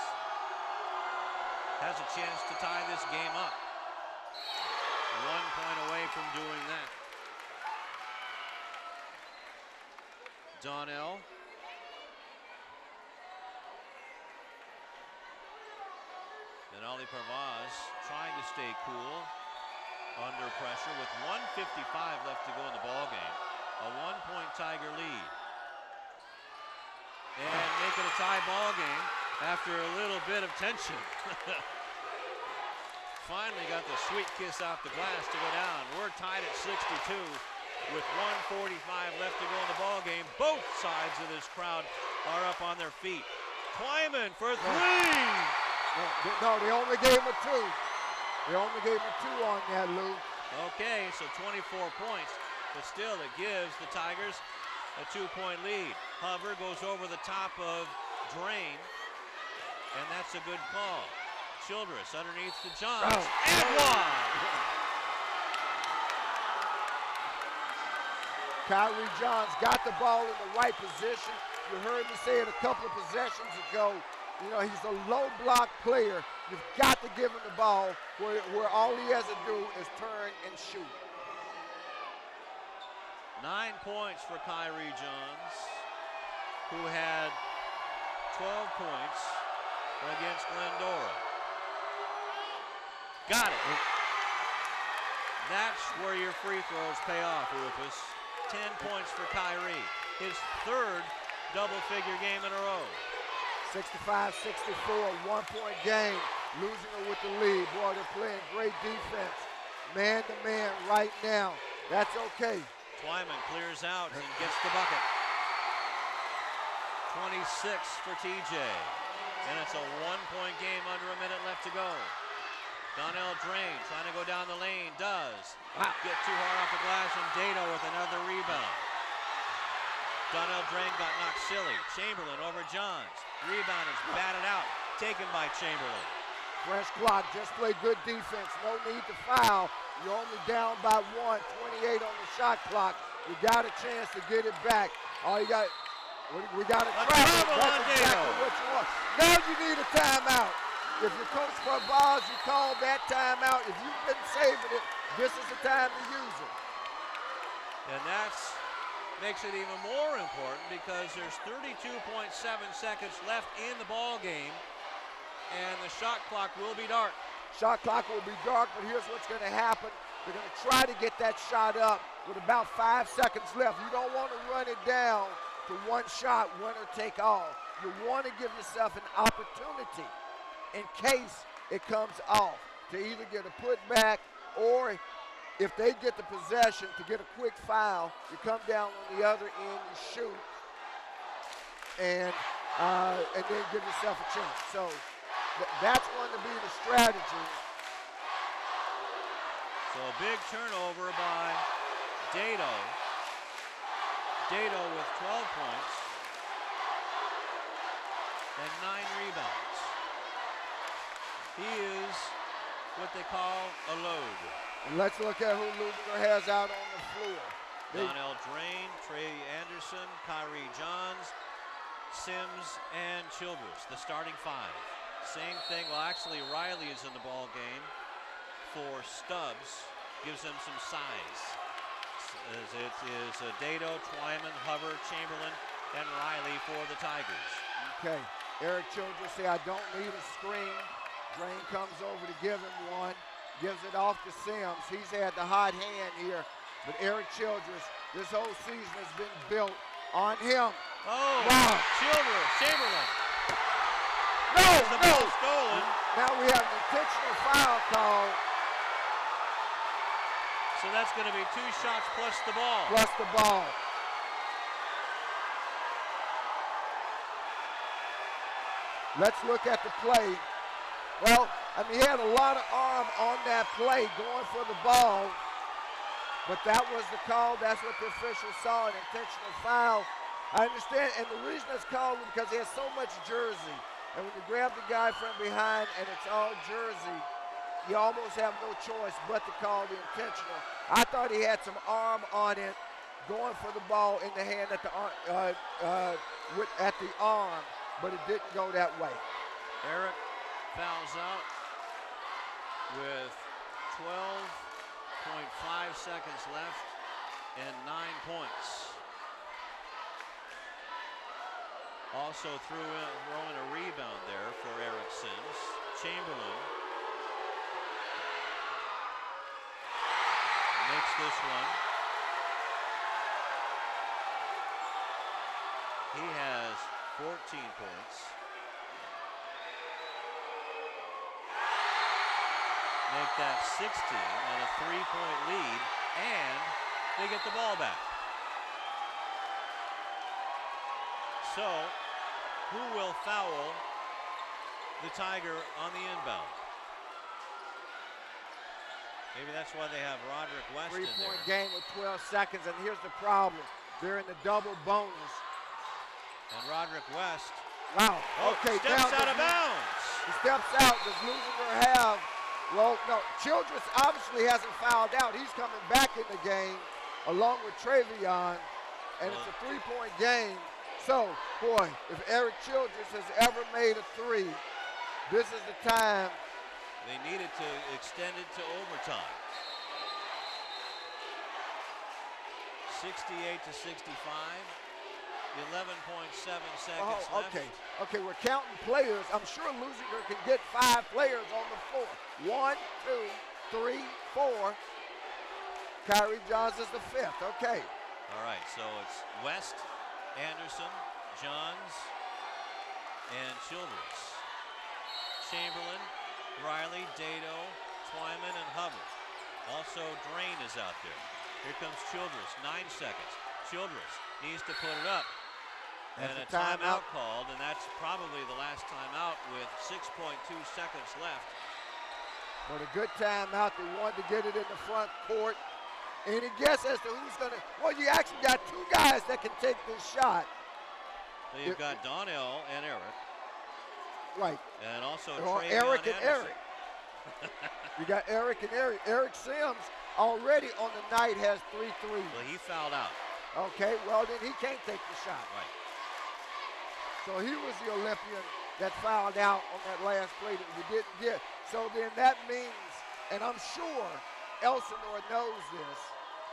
Has a chance to tie this game up. 1 point away from doing that. Donnell. And Ali Parvaz trying to stay cool under pressure with 1:55 left to go in the ball game. A 1-point Tiger lead. And make it a tie ball game after a little bit of tension. Finally got the sweet kiss off the glass to go down. We're tied at 62 with 1:45 left to go in the ball game. Both sides of this crowd are up on their feet. Twyman for three. No, they only gave him a 2. They only gave him a 2 on that, Lou. Okay, so 24 points, but still it gives the Tigers a 2-point lead. Hover goes over the top of Drain, and that's a good call. Childress underneath to Johns, and one! Kyrie Johns got the ball in the right position. You heard me say it a couple of possessions ago. You know, he's a low block player. You've got to give him the ball where all he has to do is turn and shoot. 9 points for Kyrie Johns, who had 12 points against Glendora. Got it. That's where your free throws pay off, Rufus. 10 points for Kyrie. His 3rd double-figure game in a row. 65-64, 1-point game. Leuzinger with the lead. Boy, they're playing great defense. Man-to-man right now. That's okay. Twyman clears out and gets the bucket. 26 for TJ. And it's a 1-point game under a minute left to go. Donnell Drain trying to go down the lane. Does. Get too hard off the glass, and Dado with another rebound. Donnell Drain got knocked silly. Chamberlain over Johns. Rebound is batted out. Taken by Chamberlain. Fresh clock, just play good defense. No need to foul. You're only down by 1, 28 on the shot clock. You got a chance to get it back. All you got, we got to travel. That's exactly what you want. Now you need a timeout. If you're Coach Parvaz, you call that timeout. If you've been saving it, this is the time to use it. And that's makes it even more important because there's 32.7 seconds left in the ball game, and the shot clock will be dark. Shot clock will be dark, but here's what's going to happen. They're going to try to get that shot up with about 5 seconds left. You don't want to run it down to one shot, winner take all. You want to give yourself an opportunity in case it comes off to either get a putback or if they get the possession to get a quick foul, you come down on the other end, you shoot, and then give yourself a chance. So that's going to be the strategy. So a big turnover by Dado. Dado with 12 points and 9 rebounds. He is what they call a load. And let's look at who Leuzinger has out on the floor. Donnell Drain, Trey Anderson, Kyrie Johns, Sims, and Childress, the starting 5. Same thing, well actually Riley is in the ball game for Stubbs, gives him some size. It is Dado, Twyman, Hover, Chamberlain, and Riley for the Tigers. Okay, Eric Childress say I don't need a screen. Drain comes over to give him one. Gives it off to Sims. He's had the hot hand here. But Eric Childress, this whole season has been built on him. Oh, wow. Chamberlain. No, the no. ball stolen. Now we have an intentional foul call. So that's going to be 2 shots plus the ball. Plus the ball. Let's look at the play. Well, I mean, he had a lot of arm on that play going for the ball. But that was the call. That's what the officials saw, an intentional foul. I understand, and the reason it's called is because he has so much jersey. And when you grab the guy from behind and it's all jersey, you almost have no choice but to call the intentional. I thought he had some arm on it, going for the ball in the hand at the arm, but it didn't go that way. Eric fouls out with 12.5 seconds left and 9 points. Also throwing a rebound there for Eric Sims. Chamberlain makes this one. He has 14 points. Make that 16 and a 3-point lead, and they get the ball back. So, who will foul the Tiger on the inbound? Maybe that's why they have Roderick West in there. 3-point game with 12 seconds, and here's the problem. They're in the double bonus. And Roderick West. Wow. Okay, steps now out of bounds. He steps out. Does Leuzinger have? Well, no. Childress obviously hasn't fouled out. He's coming back in the game along with Travion, and it's a 3-point game. So, boy, if Eric Childress has ever made a 3, this is the time. They needed to extend it to overtime. 68-65. 11.7 seconds left. Okay, we're counting players. I'm sure Leuzinger can get 5 players on the floor. 1, 2, 3, 4. Kyrie Johns is the 5th. Okay. All right, so it's West, Anderson, Johns, and Childress. Chamberlain, Riley, Dado, Twyman, and Hubbard. Also, Drain is out there. Here comes Childress, 9 seconds. Childress needs to put it up. And a timeout called, and that's probably the last timeout with 6.2 seconds left. But a good timeout. They wanted to get it in the front court. Any guess as to who's going to? Well, you actually got 2 guys that can take this shot. So you've got Donnell and Eric. Right. And also Eric and Anderson. Eric. You got Eric and Eric. Eric Sims already on the night has 3 threes. Well, he fouled out. Okay, well then he can't take the shot. Right. So he was the Olympian that fouled out on that last play that we didn't get. So then that means, and I'm sure Elsinore knows this,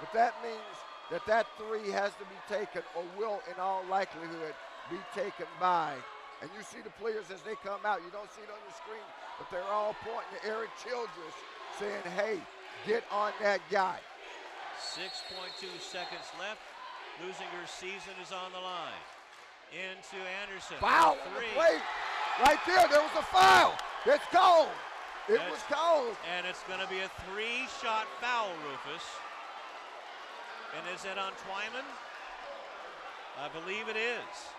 but that means that 3 has to be taken or will in all likelihood be taken by. And you see the players as they come out. You don't see it on your screen, but they're all pointing to Eric Childress saying, hey, get on that guy. 6.2 seconds left. Leuzinger's season is on the line. Into Anderson. Foul on the plate. Right there was a foul. It's cold. It was cold. And it's going to be a 3-shot foul, Rufus. And is it on Twyman? I believe it is.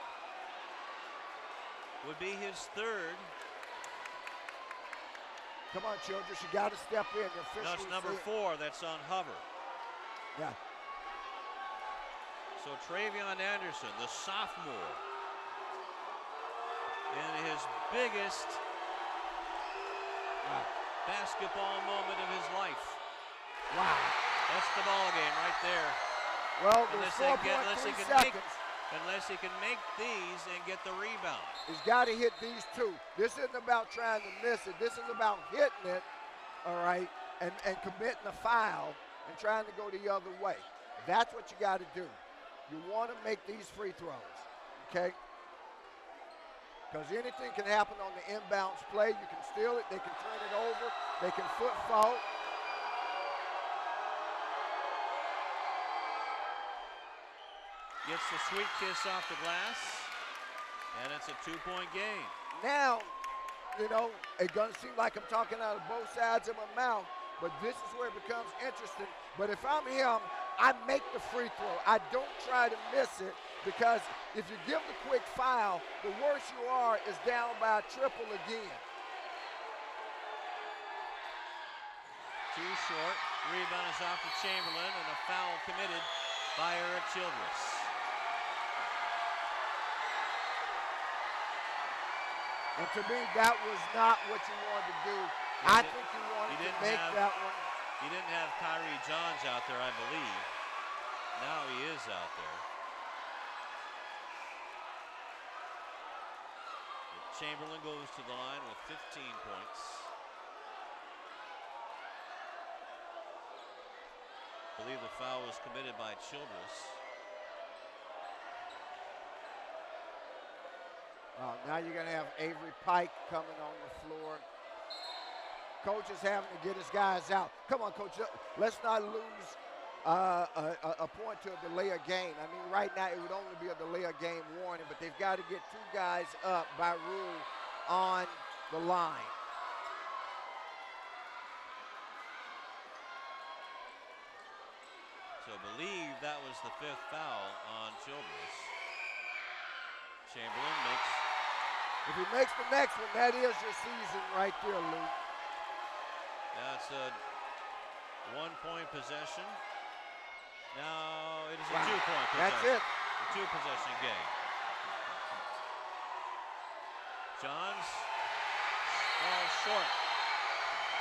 Would be his 3rd. Come on, Childress, you got to step in. No, it's number 4. That's on Hubbard. Yeah. So Travion Anderson, the sophomore, in his biggest basketball moment of his life. Wow. That's the ball game right there. Well, there's 4.3 seconds. Unless he can make these and get the rebound. He's got to hit these 2. This isn't about trying to miss it. This is about hitting it, all right, and committing a foul and trying to go the other way. That's what you got to do. You want to make these free throws, okay? because anything can happen on the inbounds play. You can steal it. They can turn it over. They can foot fault. Gets the sweet kiss off the glass, and it's a 2-point game. Now, you know, it's going to seem like I'm talking out of both sides of my mouth, but this is where it becomes interesting. But if I'm him, I make the free throw. I don't try to miss it, because if you give the quick foul, the worse you are is down by a triple again. Too short. Rebound is off to Chamberlain, and a foul committed by Eric Childress. And to me, that was not what you wanted to do. I think you wanted to make that one. He didn't have Kyrie Johns out there, I believe. Now he is out there. Chamberlain goes to the line with 15 points. I believe the foul was committed by Childress. Now you're going to have Avery Pike coming on the floor. Coach is having to get his guys out. Come on, Coach. Let's not lose a point to a delay of game. I mean, right now it would only be a delay of game warning, but they've got to get 2 guys up by rule on the line. So I believe that was the 5th foul on Childress. Chamberlain makes. If he makes the next one, that is your season right there, Lou. That's a 1-point possession. Now it is a 2-point possession. That's it. A 2-possession game. Johns falls short.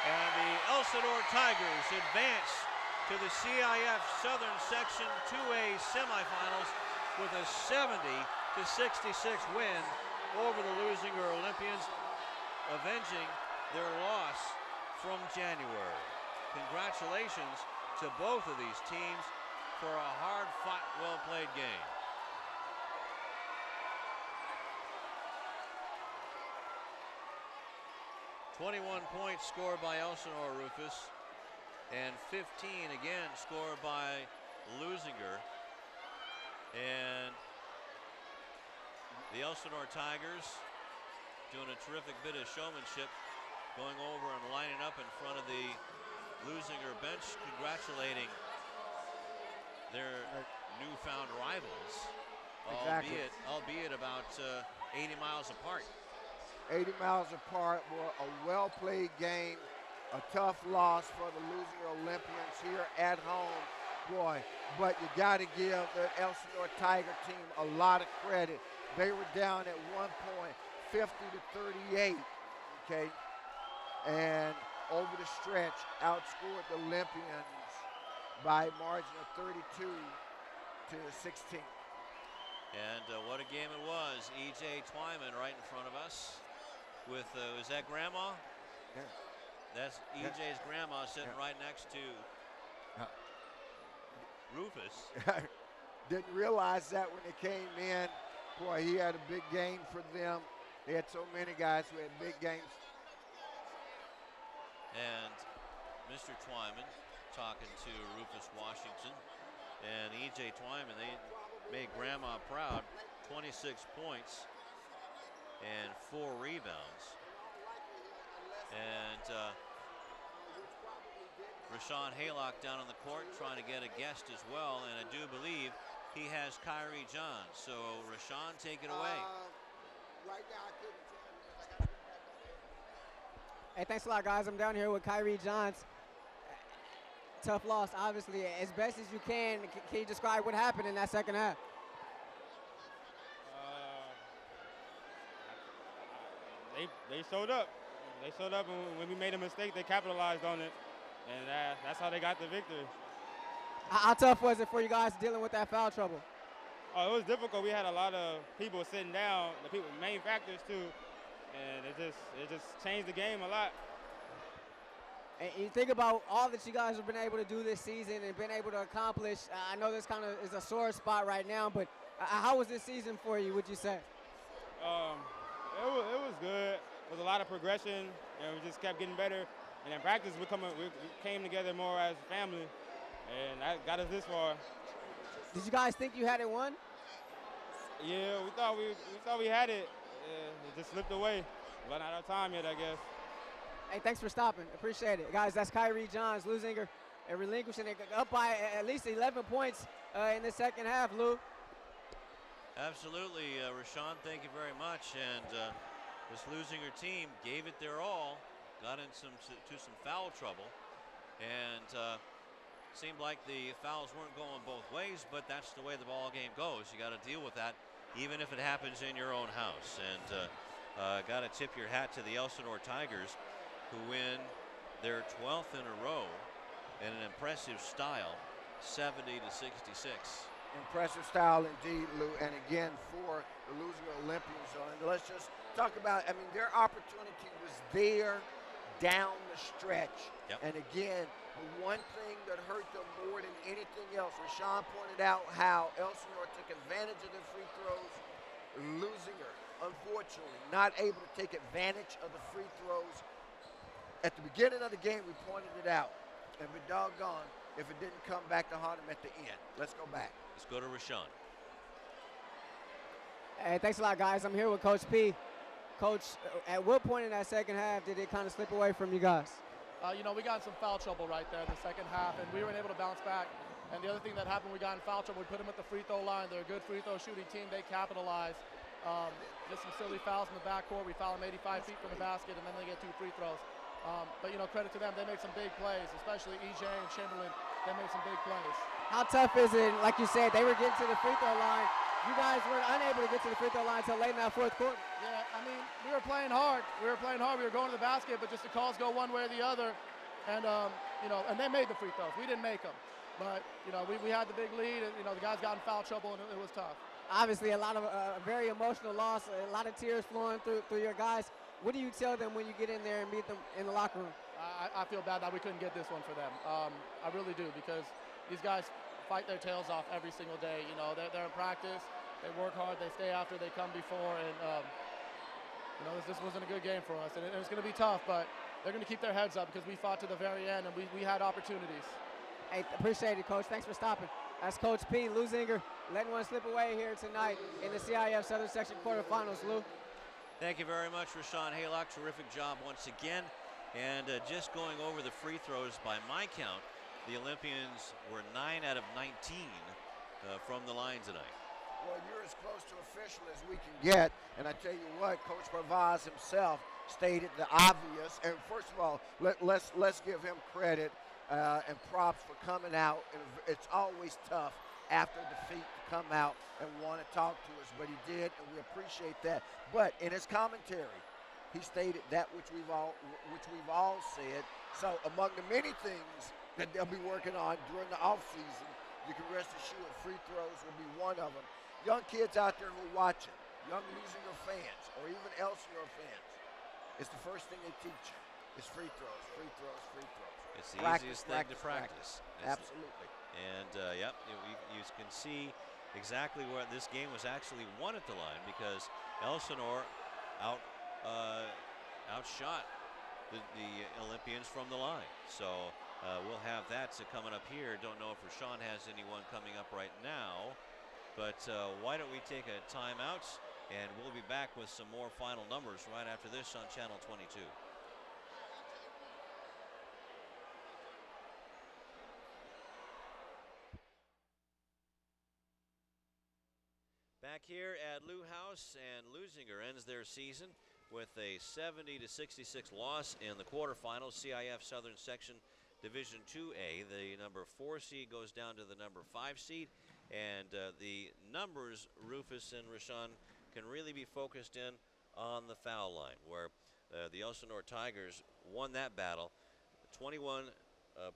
And the Elsinore Tigers advance to the CIF Southern Section 2A semifinals with a 70-66 win over the Leuzinger Olympians, avenging their loss from January. Congratulations to both of these teams for a hard-fought, well-played game. "21 points scored by Elsinore, Rufus, and 15 again scored by Leuzinger. And the Elsinore Tigers doing a terrific bit of showmanship, going over and lining up in front of the Leuzinger bench, congratulating their newfound rivals, Exactly. albeit about 80 miles apart. 80 miles apart, a well-played game, a tough loss for the Leuzinger Olympians here at home. Boy, but you got to give the Elsinore Tiger team a lot of credit. They were down at one point, 50-38, okay? And over the stretch, outscored the Olympians by a margin of 32-16. And what a game it was. E.J. Twyman right in front of us with, is that Grandma? Yeah. That's E.J.'s grandma sitting right next to Rufus. Didn't realize that when they came in. Boy, he had a big game for them. They had so many guys who had big games. And Mr. Twyman talking to Rufus Washington. And E.J. Twyman, they made Grandma proud. 26 points and 4 rebounds. And Rashawn Haylock down on the court trying to get a guest as well. And I do believe he has Kyrie Johns. So Rashawn, take it away. Right now, I couldn't tell you. Hey, thanks a lot, guys. I'm down here with Kyrie Johns. Tough loss, obviously. As best as you can you describe what happened in that second half? They showed up. They showed up, and when we made a mistake, they capitalized on it, and that's how they got the victory. How tough was it for you guys dealing with that foul trouble? Oh, it was difficult. We had a lot of people sitting down, the main factors too, and it just changed the game a lot. And you think about all that you guys have been able to do this season and been able to accomplish. I know this kind of is a sore spot right now, but how was this season for you, would you say? It of progression, and we just kept getting better. And in practice, we came together more as a family, and that got us this far. Did you guys think you had it won? Yeah, we thought we had it. Yeah, it just slipped away. But not our time yet, I guess. Hey, thanks for stopping. Appreciate it. Guys, that's Kyrie Johns, Leuzinger, and relinquishing it up by at least 11 points in the second half, Lou. Absolutely, Rashawn, thank you very much. And this Leuzinger team gave it their all, got into some foul trouble, and seemed like the fouls weren't going both ways, but that's the way the ball game goes. You got to deal with that, even if it happens in your own house. And got to tip your hat to the Elsinore Tigers, who win their 12th in a row in an impressive style, 70-66. Impressive style indeed, Lou. And again, for the Leuzinger Olympians, let's just talk about, I mean, their opportunity was there down the stretch. Yep. And again, the one thing that hurt them more than anything else, Rashawn pointed out how Elsinore took advantage of their free throws. Leuzinger, unfortunately, not able to take advantage of the free throws. At the beginning of the game, we pointed it out. And be doggone if it didn't come back to haunt them at the end. Let's go back. Let's go to Rashawn. Hey, thanks a lot, guys. I'm here with Coach P. Coach, at what point in that second half did it kind of slip away from you guys? You know, we got in some foul trouble right there in the second half, and we weren't able to bounce back. And the other thing that happened, we got in foul trouble. We put them at the free throw line. They're a good free throw shooting team. They capitalized. Just some silly fouls in the backcourt. We foul them 85 feet from the basket, and then they get 2 free throws. But, you know, credit to them. They make some big plays, especially EJ and Chamberlain. They make some big plays. How tough is it? Like you said, they were getting to the free throw line. You guys were unable to get to the free throw line until late in that fourth quarter. Yeah, I mean, we were playing hard. We were going to the basket, but just the calls go one way or the other. And, you know, and they made the free throws. We didn't make them. But, you know, we had the big lead, and, you know, the guys got in foul trouble, and it was tough. Obviously, a lot of very emotional loss, a lot of tears flowing through your guys. What do you tell them when you get in there and meet them in the locker room? I feel bad that we couldn't get this one for them. I really do, because these guys fight their tails off every single day. You know, they're in practice, they work hard, they stay after, they come before, and you know, this wasn't a good game for us, and it's going to be tough, but they're going to keep their heads up because we fought to the very end, and we had opportunities. Hey, appreciate it, Coach. Thanks for stopping. That's Coach P. Leuzinger letting one slip away here tonight in the CIF Southern Section quarterfinals. Lou. Thank you very much, Rashawn Haylock. Terrific job once again. And just going over the free throws, by my count, the Olympians were 9 out of 19 from the line tonight. Well, you're as close to official as we can get. And I tell you what, Coach Provaz himself stated the obvious. And first of all, let's give him credit and props for coming out. And it's always tough after defeat to come out and want to talk to us, but he did, and we appreciate that. But in his commentary, he stated that which we've all said. So among the many things that they'll be working on during the offseason, you can rest assured free throws will be one of them. Young kids out there who are watching, young Leuzinger fans, or even Elsinore fans, it's the first thing they teach you. It's free throws, free throws, free throws. It's the easiest thing to practice. Absolutely. And, yep, you can see exactly where this game was actually won at the line, because Elsinore outshot the Olympians from the line. So we'll have that coming up here. Don't know if Rashawn has anyone coming up right now, but why don't we take a timeout, and we'll be back with some more final numbers right after this on Channel 22. Back here at Lou House, and Leuzinger ends their season with a 70-66 loss in the quarterfinals. CIF Southern Section Division 2A. The number 4 seed goes down to the number 5 seed, and the numbers, Rufus and Rashawn, can really be focused in on the foul line, where the Elsinore Tigers won that battle, 21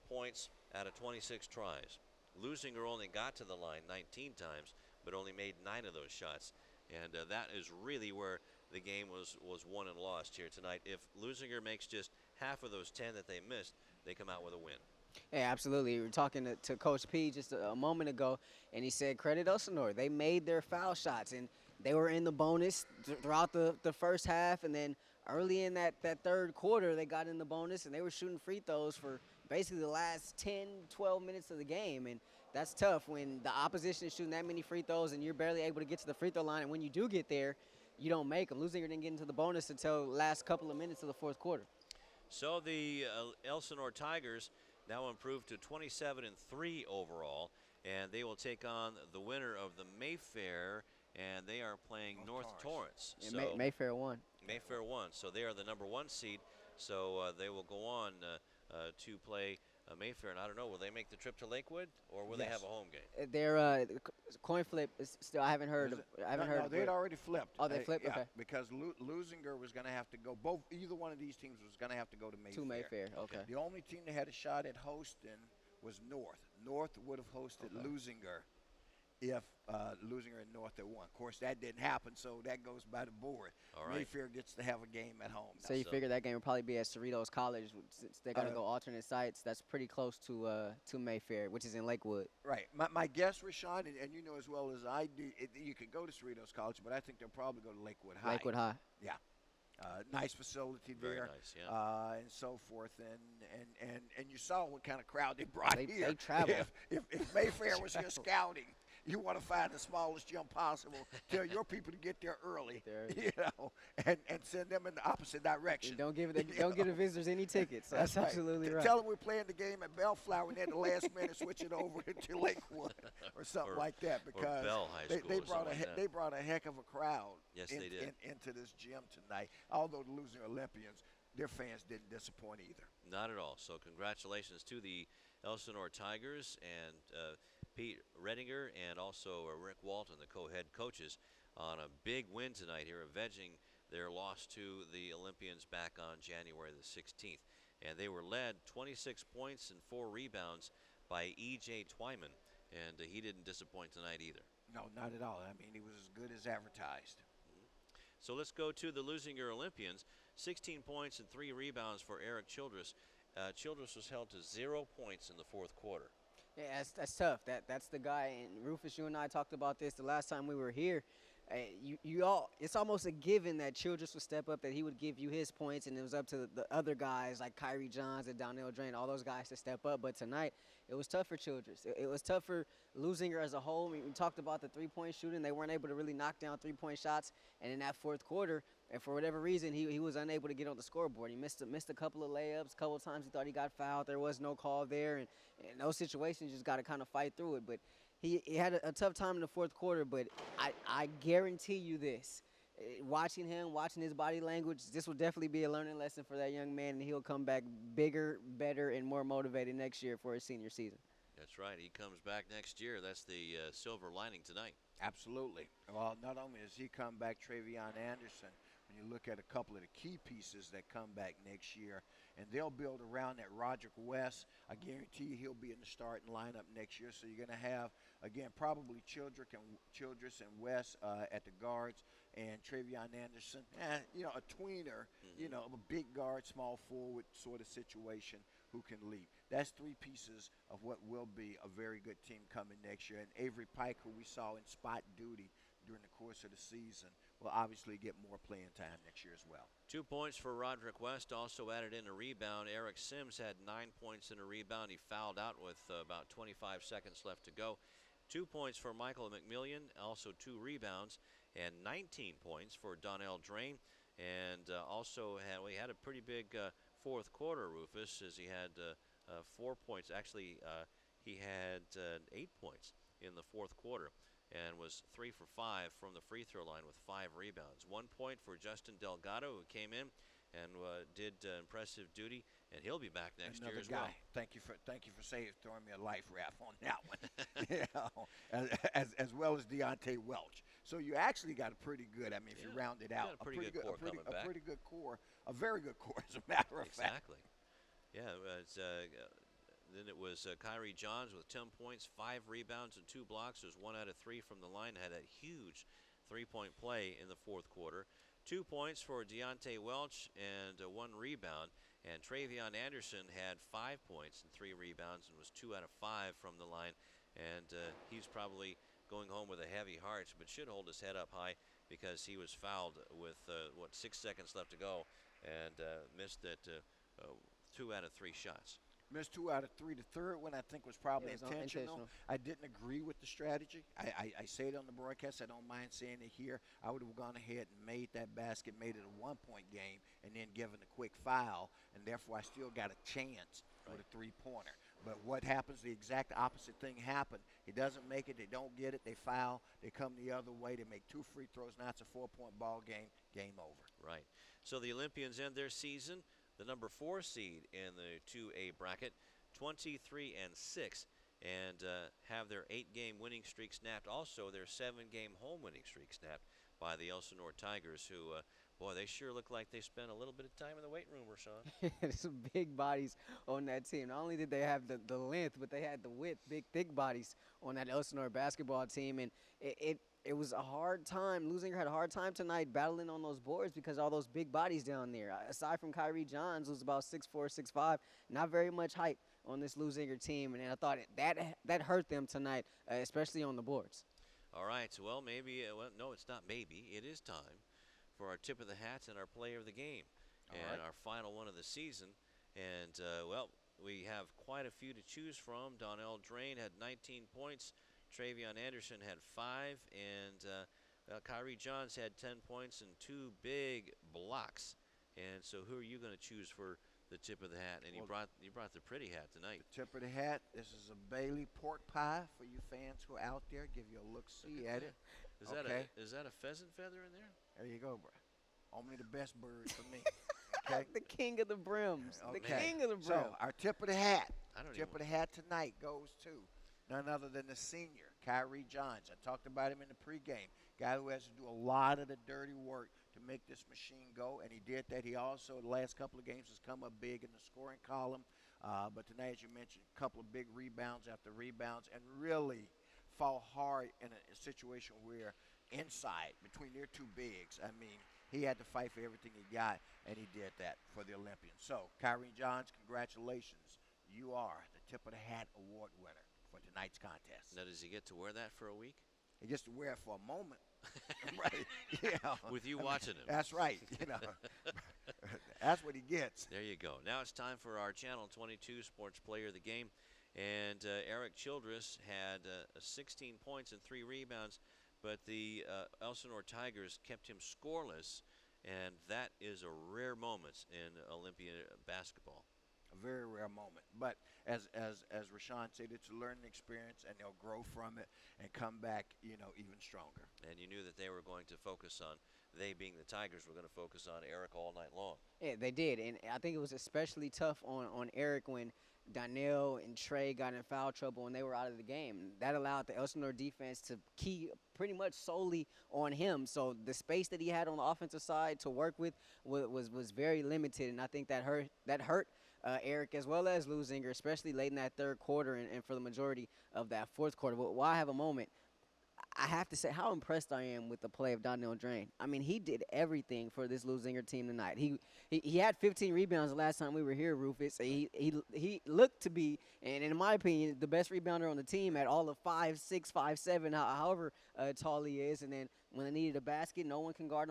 points out of 26 tries. Leuzinger only got to the line 19 times, but only made 9 of those shots. And that is really where the game was won and lost here tonight. If Leuzinger makes just half of those 10 that they missed, they come out with a win. Yeah, absolutely. We were talking to Coach P just a moment ago, and he said credit Elsinore. They made their foul shots, and They were in the bonus throughout the first half, and then early in that third quarter, they got in the bonus, and they were shooting free throws for basically the last 10, 12 minutes of the game. And that's tough when the opposition is shooting that many free throws and you're barely able to get to the free throw line. And when you do get there, you don't make them. Leuzinger didn't get into the bonus until the last couple of minutes of the fourth quarter. So the Elsinore Tigers now improved to 27-3 overall, and they will take on the winner of the Mayfair, and they are playing North Torrance. Yeah, So Mayfair won. Mayfair won, so they are the #1 seed. So they will go on to play Mayfair, and I don't know, will they make the trip to Lakewood, or will they have a home game? Their coin flip is still. I haven't heard. No, they'd already flipped. Oh, they flipped. Yeah, okay. because Leuzinger was going to have to go. Either one of these teams was going to have to go to Mayfair. To Mayfair. Okay. The only team that had a shot at hosting was North. North would have hosted Leuzinger if Leuzinger and North had won. Of course, that didn't happen, so that goes by the board. All right. Mayfair gets to have a game at home. So you figure that game would probably be at Cerritos College since they're going to go alternate sites. That's pretty close to Mayfair, which is in Lakewood. Right. My guess, Rashawn, and you know as well as I do, you could go to Cerritos College, but I think they'll probably go to Lakewood High. Lakewood High. Yeah. Nice facility Very there. nice, yeah. And so forth. And you saw what kind of crowd they brought here. They traveled. If Mayfair was here scouting, you want to find the smallest gym possible. Tell your people to get there early, you know, and send them in the opposite direction. Don't give the visitors any tickets. That's absolutely right. Tell them we're playing the game at Bellflower, and at the last minute switch it over to Lakewood or something like that, because Bell High School they brought a heck of a crowd Yes, they did. into this gym tonight. Although the losing Olympians, their fans didn't disappoint either. Not at all. So congratulations to the Elsinore Tigers and Pete Redinger and also Rick Walton, the co-head coaches, on a big win tonight here, avenging their loss to the Olympians back on January the 16th. And they were led 26 points and 4 rebounds by E.J. Twyman, and he didn't disappoint tonight either. No, not at all. I mean, he was as good as advertised. So let's go to the Leuzinger Olympians. 16 points and 3 rebounds for Eric Childress. Childress was held to 0 points in the fourth quarter. Yeah, that's tough. That's the guy. And Rufus, you and I talked about this the last time we were here. It's almost a given that Childress would step up, that he would give you his points, and it was up to the other guys like Kyrie Johns and Donnell Drain, all those guys to step up. But tonight, it was tough for Childress. It was tough for Leuzinger as a whole. We talked about the three-point shooting. They weren't able to really knock down three-point shots. And in that fourth quarter, and for whatever reason, he was unable to get on the scoreboard. He missed a couple of layups. A couple of times he thought he got fouled. There was no call there. And in those situations, you just got to kind of fight through it. But he had a tough time in the fourth quarter. But I guarantee you this. Watching him, watching his body language, this will definitely be a learning lesson for that young man, and he'll come back bigger, better, and more motivated next year for his senior season. That's right. He comes back next year. That's the silver lining tonight. Absolutely. Well, not only does he come back, Travion Anderson, when you look at a couple of the key pieces that come back next year, and they'll build around that Roderick West. I guarantee you he'll be in the starting lineup next year. So you're going to have, again, probably Childress and West at the guards, and Travion Anderson, a tweener, a big guard, small forward sort of situation who can lead. That's 3 pieces of what will be a very good team coming next year. And Avery Pike, who we saw in spot duty during the course of the season, will obviously get more playing time next year as well. 2 points for Roderick West, also added in a rebound. Eric Sims had 9 points in a rebound. He fouled out with about 25 seconds left to go. 2 points for Michael McMillian, also 2 rebounds, and 19 points for Donnell Drain. And also we had a pretty big fourth quarter, Rufus, as he had 4 points. Actually, he had 8 points in the fourth quarter and was 3 for 5 from the free throw line with 5 rebounds. 1 point for Justin Delgado, who came in and did impressive duty, and he'll be back next year as well. Thank you for throwing me a life raft on that one. as well as Deontay Welch. So you actually got a pretty good. I mean, if you round it out, a pretty good core coming back. A pretty good core, a very good core, as a matter of fact. Exactly. Yeah. Then it was Kyrie Johns with 10 points, 5 rebounds, and 2 blocks. There's 1 out of 3 from the line. Had a huge 3-point play in the fourth quarter. 2 points for Deontay Welch and 1 rebound. And Travion Anderson had 5 points and 3 rebounds and was 2 out of 5 from the line. And he's probably going home with a heavy heart, but should hold his head up high because he was fouled with, 6 seconds left to go and missed that 2 out of 3 shots. Missed 2 out of 3. The third one I think was probably It was intentional. I didn't agree with the strategy. I say it on the broadcast. I don't mind saying it here. I would have gone ahead and made that basket, made it a 1-point game, and then given a quick foul, and therefore I still got a chance with a three-pointer. But what happens, the exact opposite thing happened. He doesn't make it. They don't get it. They foul. They come the other way. They make 2 free throws. Now it's a 4-point ball game. Game over. Right. So the Olympians end their season, the number 4 seed in the 2A bracket, 23-6, and have their 8-game winning streak snapped. Also, their 7-game home winning streak snapped by the Elsinore Tigers, who, boy, they sure look like they spent a little bit of time in the weight room, Rashawn. There's some big bodies on that team. Not only did they have the length, but they had the width, big, thick bodies on that Elsinore basketball team. And it was a hard time. Leuzinger had a hard time tonight battling on those boards because all those big bodies down there. Aside from Kyrie Johns, who's about 6'4", 6'5", not very much height on this Leuzinger team. And I thought that hurt them tonight, especially on the boards. All right, so well, maybe, well, no, it's not maybe. It is time for our tip of the hats and our player of the game and our final one of the season. And, well, we have quite a few to choose from. Donnell Drain had 19 points. Travion Anderson had 5. And Kyrie Johns had 10 points and 2 big blocks. And so who are you going to choose for the tip of the hat? And you brought the pretty hat tonight. The tip of the hat, this is a Bailey pork pie for you fans who are out there. Give you a look-see at it. Is that a pheasant feather in there? There you go, bro. Only the best bird for me. Okay? The king of the brims. Okay. The king of the brims. So our tip of the hat. Tip of the hat tonight goes to none other than the senior, Kyrie Johns. I talked about him in the pregame. Guy who has to do a lot of the dirty work to make this machine go, and he did that. He also, the last couple of games, has come up big in the scoring column. But tonight, as you mentioned, a couple of big rebounds after rebounds, and really fought hard in a situation where inside, between their 2 bigs, I mean, he had to fight for everything he got, and he did that for the Olympians. So, Kyrie Johns, congratulations. You are the Tip of the Hat award winner for tonight's contest. Now, does he get to wear that for a week? He gets to wear it for a moment. Right. Yeah. With you watching him. That's right. You know, that's what he gets. There you go. Now it's time for our Channel 22 Sports Player of the Game. And Eric Childress had 16 points and 3 rebounds, but the Elsinore Tigers kept him scoreless, and that is a rare moment in Olympia basketball. A very rare moment. But as Rashawn said, it's a learning experience, and they'll grow from it and come back, even stronger. And you knew that they were going to focus on, they being the Tigers, were going to focus on Eric all night long. Yeah, they did. And I think it was especially tough on Eric when Donnell and Trey got in foul trouble when they were out of the game. That allowed the Elsinore defense to key pretty much solely on him. So the space that he had on the offensive side to work with was very limited, and I think that hurt Eric as well as Leuzinger, especially late in that third quarter and for the majority of that fourth quarter. But while I have a moment, I have to say how impressed I am with the play of Donnell Drain. I mean, he did everything for this Leuzinger team tonight. He had 15 rebounds the last time we were here, Rufus. He looked to be, and in my opinion, the best rebounder on the team at all of 5'6", 5'7", however tall he is. And then when they needed a basket, no one could guard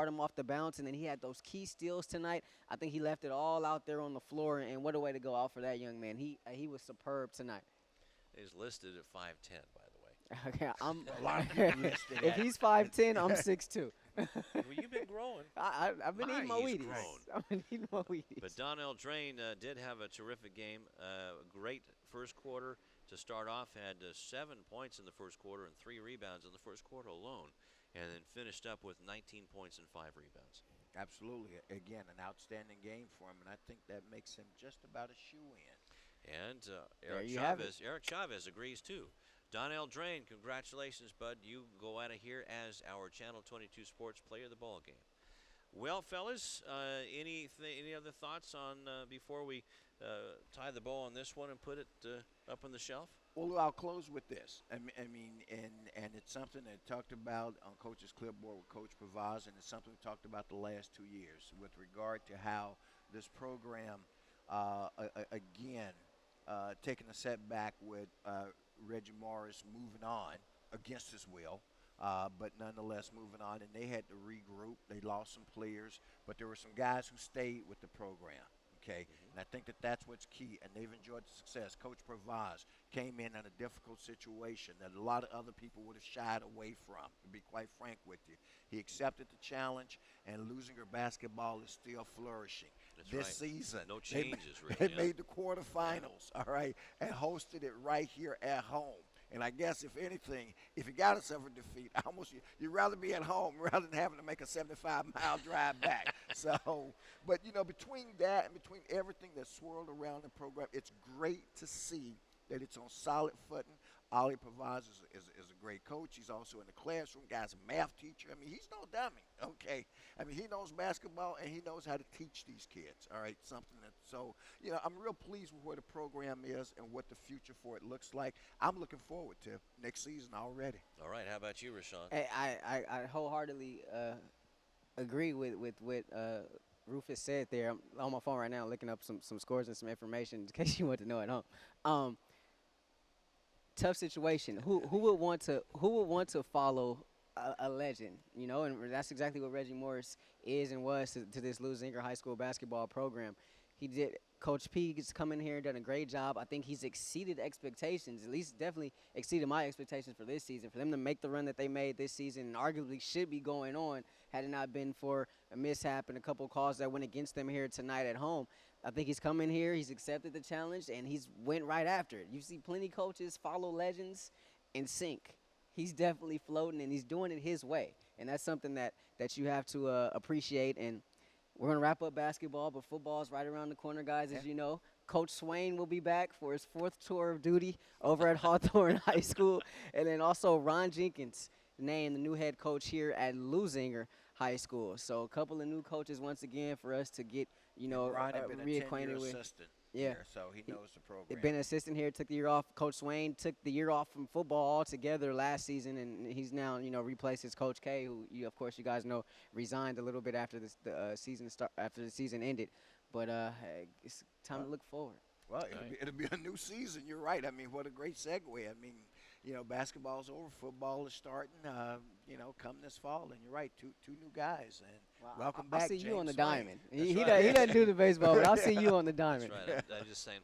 him off the bounce. And then he had those key steals tonight. I think he left it all out there on the floor, and what a way to go out for that young man. He was superb tonight. He's listed at 5'10", by the way. Okay, I'm a lot of people listed. If he's 5'10", I'm 6'2". Well, you've been growing. I've been eating my Wheaties. I've been eating my Wheaties. But Donnell Drain did have a terrific game. Great first quarter to start off. Had 7 points in the first quarter and 3 rebounds in the first quarter alone. And then finished up with 19 points and 5 rebounds. Absolutely. Again, an outstanding game for him. And I think that makes him just about a shoe-in. And Eric Chavez agrees too. Donnell Drain, congratulations, bud. You go out of here as our Channel 22 Sports Player of the Ball game. Well, fellas, any other thoughts on before we tie the bow on this one and put it up on the shelf? Well, I'll close with this. I mean, and it's something that talked about on Coach's Clipboard with Coach Pavaz, and it's something we talked about the last 2 years with regard to how this program, again, taking a setback with Reggie Morris moving on, against his will. But nonetheless, moving on, and they had to regroup. They lost some players, but there were some guys who stayed with the program. Okay, and I think that that's what's key, and they've enjoyed the success. Coach Provaz came in a difficult situation that a lot of other people would have shied away from, to be quite frank with you. He accepted the challenge, and Leuzinger basketball is still flourishing. This season, no changes, really. They made the quarterfinals, all right, and hosted it right here at home. And I guess, if anything, if you got to suffer defeat, you'd rather be at home rather than having to make a 75-mile drive back. So, but, between that and between everything that swirled around the program, it's great to see that it's on solid footing. Ollie Provaz is a great coach. He's also in the classroom. Guy's a math teacher. I mean, he's no dummy, okay? I mean, he knows basketball, and he knows how to teach these kids, all right? So, I'm real pleased with where the program is and what the future for it looks like. I'm looking forward to next season already. All right, how about you, Rashawn? Hey, I wholeheartedly agree with what Rufus said there. I'm on my phone right now looking up some scores and some information in case you want to know at home. Tough situation. Who would want to follow a legend, and that's exactly what Reggie Morris is and was to this Leuzinger High School basketball program. Coach P has come in here and done a great job. I think he's exceeded expectations, at least definitely exceeded my expectations for this season. For them to make the run that they made this season, and arguably should be going on had it not been for a mishap and a couple of calls that went against them here tonight at home. I think he's come in here, he's accepted the challenge, and he's went right after it. You see plenty of coaches follow legends and sink. He's definitely floating, and he's doing it his way. And that's something that you have to appreciate. And we're going to wrap up basketball, but football is right around the corner, guys, as you know. Coach Swain will be back for his 4th tour of duty over at Hawthorne High School. And then also Ron Jenkins named the new head coach here at Leuzinger High School. So a couple of new coaches once again for us to get, Ron had been a reacquainted 10-year with. assistant Yeah, here, so he knows the program. Been an assistant here, took the year off. Coach Swain took the year off from football altogether last season, and he's now, replaced his Coach K, who, of course, you guys know, resigned a little bit after the season ended. But it's time to look forward. Well, it'll be a new season. You're right. I mean, what a great segue. I mean, basketball's over, football is starting. Come this fall, and you're right. Two new guys, and welcome back. I'll see James you on the Swain. diamond. He doesn't do the baseball, but I'll see you on the diamond. That's right. I'm just saying,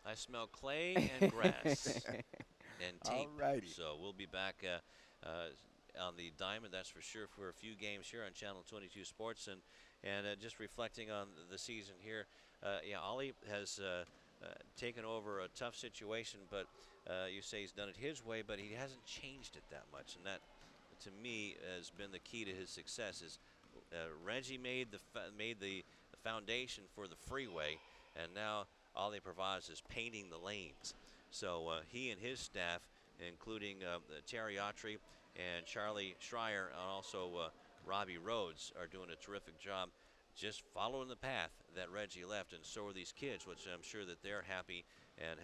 I smell clay and grass and tape. Alrighty. So we'll be back on the diamond, that's for sure, for a few games here on Channel 22 Sports, and just reflecting on the season here. Ollie has taken over a tough situation, but you say he's done it his way, but he hasn't changed it that much, and that, to me, has been the key to his success. Is Reggie made the foundation for the freeway, and now Ollie Provaz is painting the lanes. So he and his staff, including Terry Autry and Charlie Schreier, and also Robbie Rhodes, are doing a terrific job just following the path that Reggie left, and so are these kids, which I'm sure that they're happy, and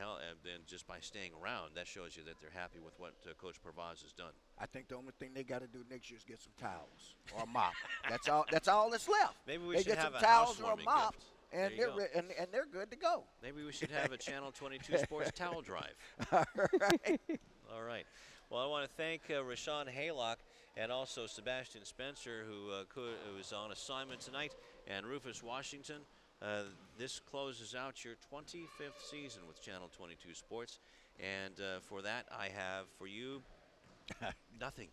then just by staying around, that shows you that they're happy with what Coach Provaz has done. I think the only thing they got to do next year is get some towels or a mop. That's all that's left. Maybe we they should get have some a towels or a housewarming mop, gift. and they're good to go. Maybe we should have a Channel 22 Sports towel drive. All right. All right. Well, I want to thank Rashawn Haylock and also Sebastian Spencer, who was on assignment tonight, and Rufus Washington. This closes out your 25th season with Channel 22 Sports, and for that, I have for you nothing.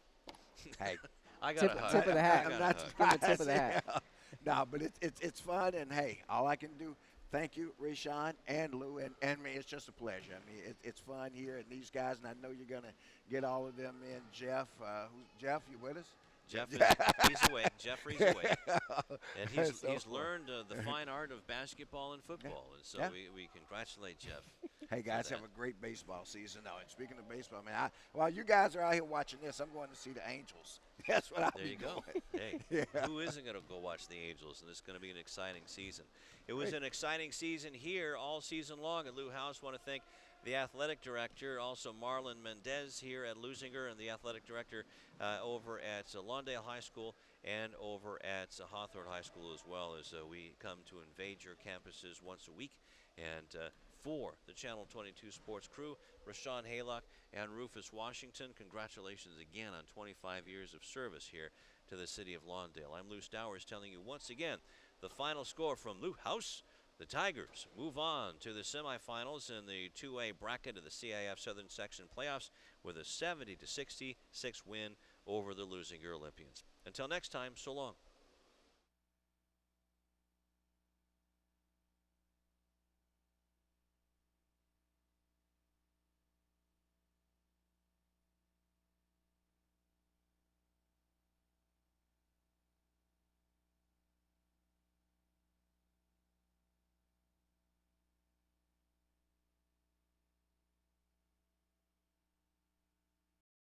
Hey, I got a hug. Tip of the hat. I'm not surprised. Tip of the hat. Yeah. No, but it's fun, and hey, all I can do. Thank you, Rashawn and Lou, and me. It's just a pleasure. I mean, it's fun here, and these guys, and I know you're gonna get all of them in. Jeff, Jeff, you with us? Jeff, he's away. Jeffrey's away, and he's learned the fine art of basketball and football, and so we congratulate Jeff. Hey guys, have a great baseball season now. And speaking of baseball, man, while you guys are out here watching this, I'm going to see the Angels. That's what I'll be doing. Hey, who isn't going to go watch the Angels? And it's going to be an exciting season. It was an exciting season here all season long at Lou House. Want to thank the athletic director, also Marlon Mendez here at Leuzinger, and the athletic director over at Lawndale High School and over at Hawthorne High School as well, as we come to invade your campuses once a week and For the Channel 22 sports crew, Rashawn Haylock and Rufus Washington, congratulations again on 25 years of service here to the city of Lawndale. I'm Lou Stowers telling you once again the final score from Lou House. The Tigers move on to the semifinals in the 2A bracket of the CIF Southern Section playoffs with a 70-66 win over the Leuzinger Olympians. Until next time, so long.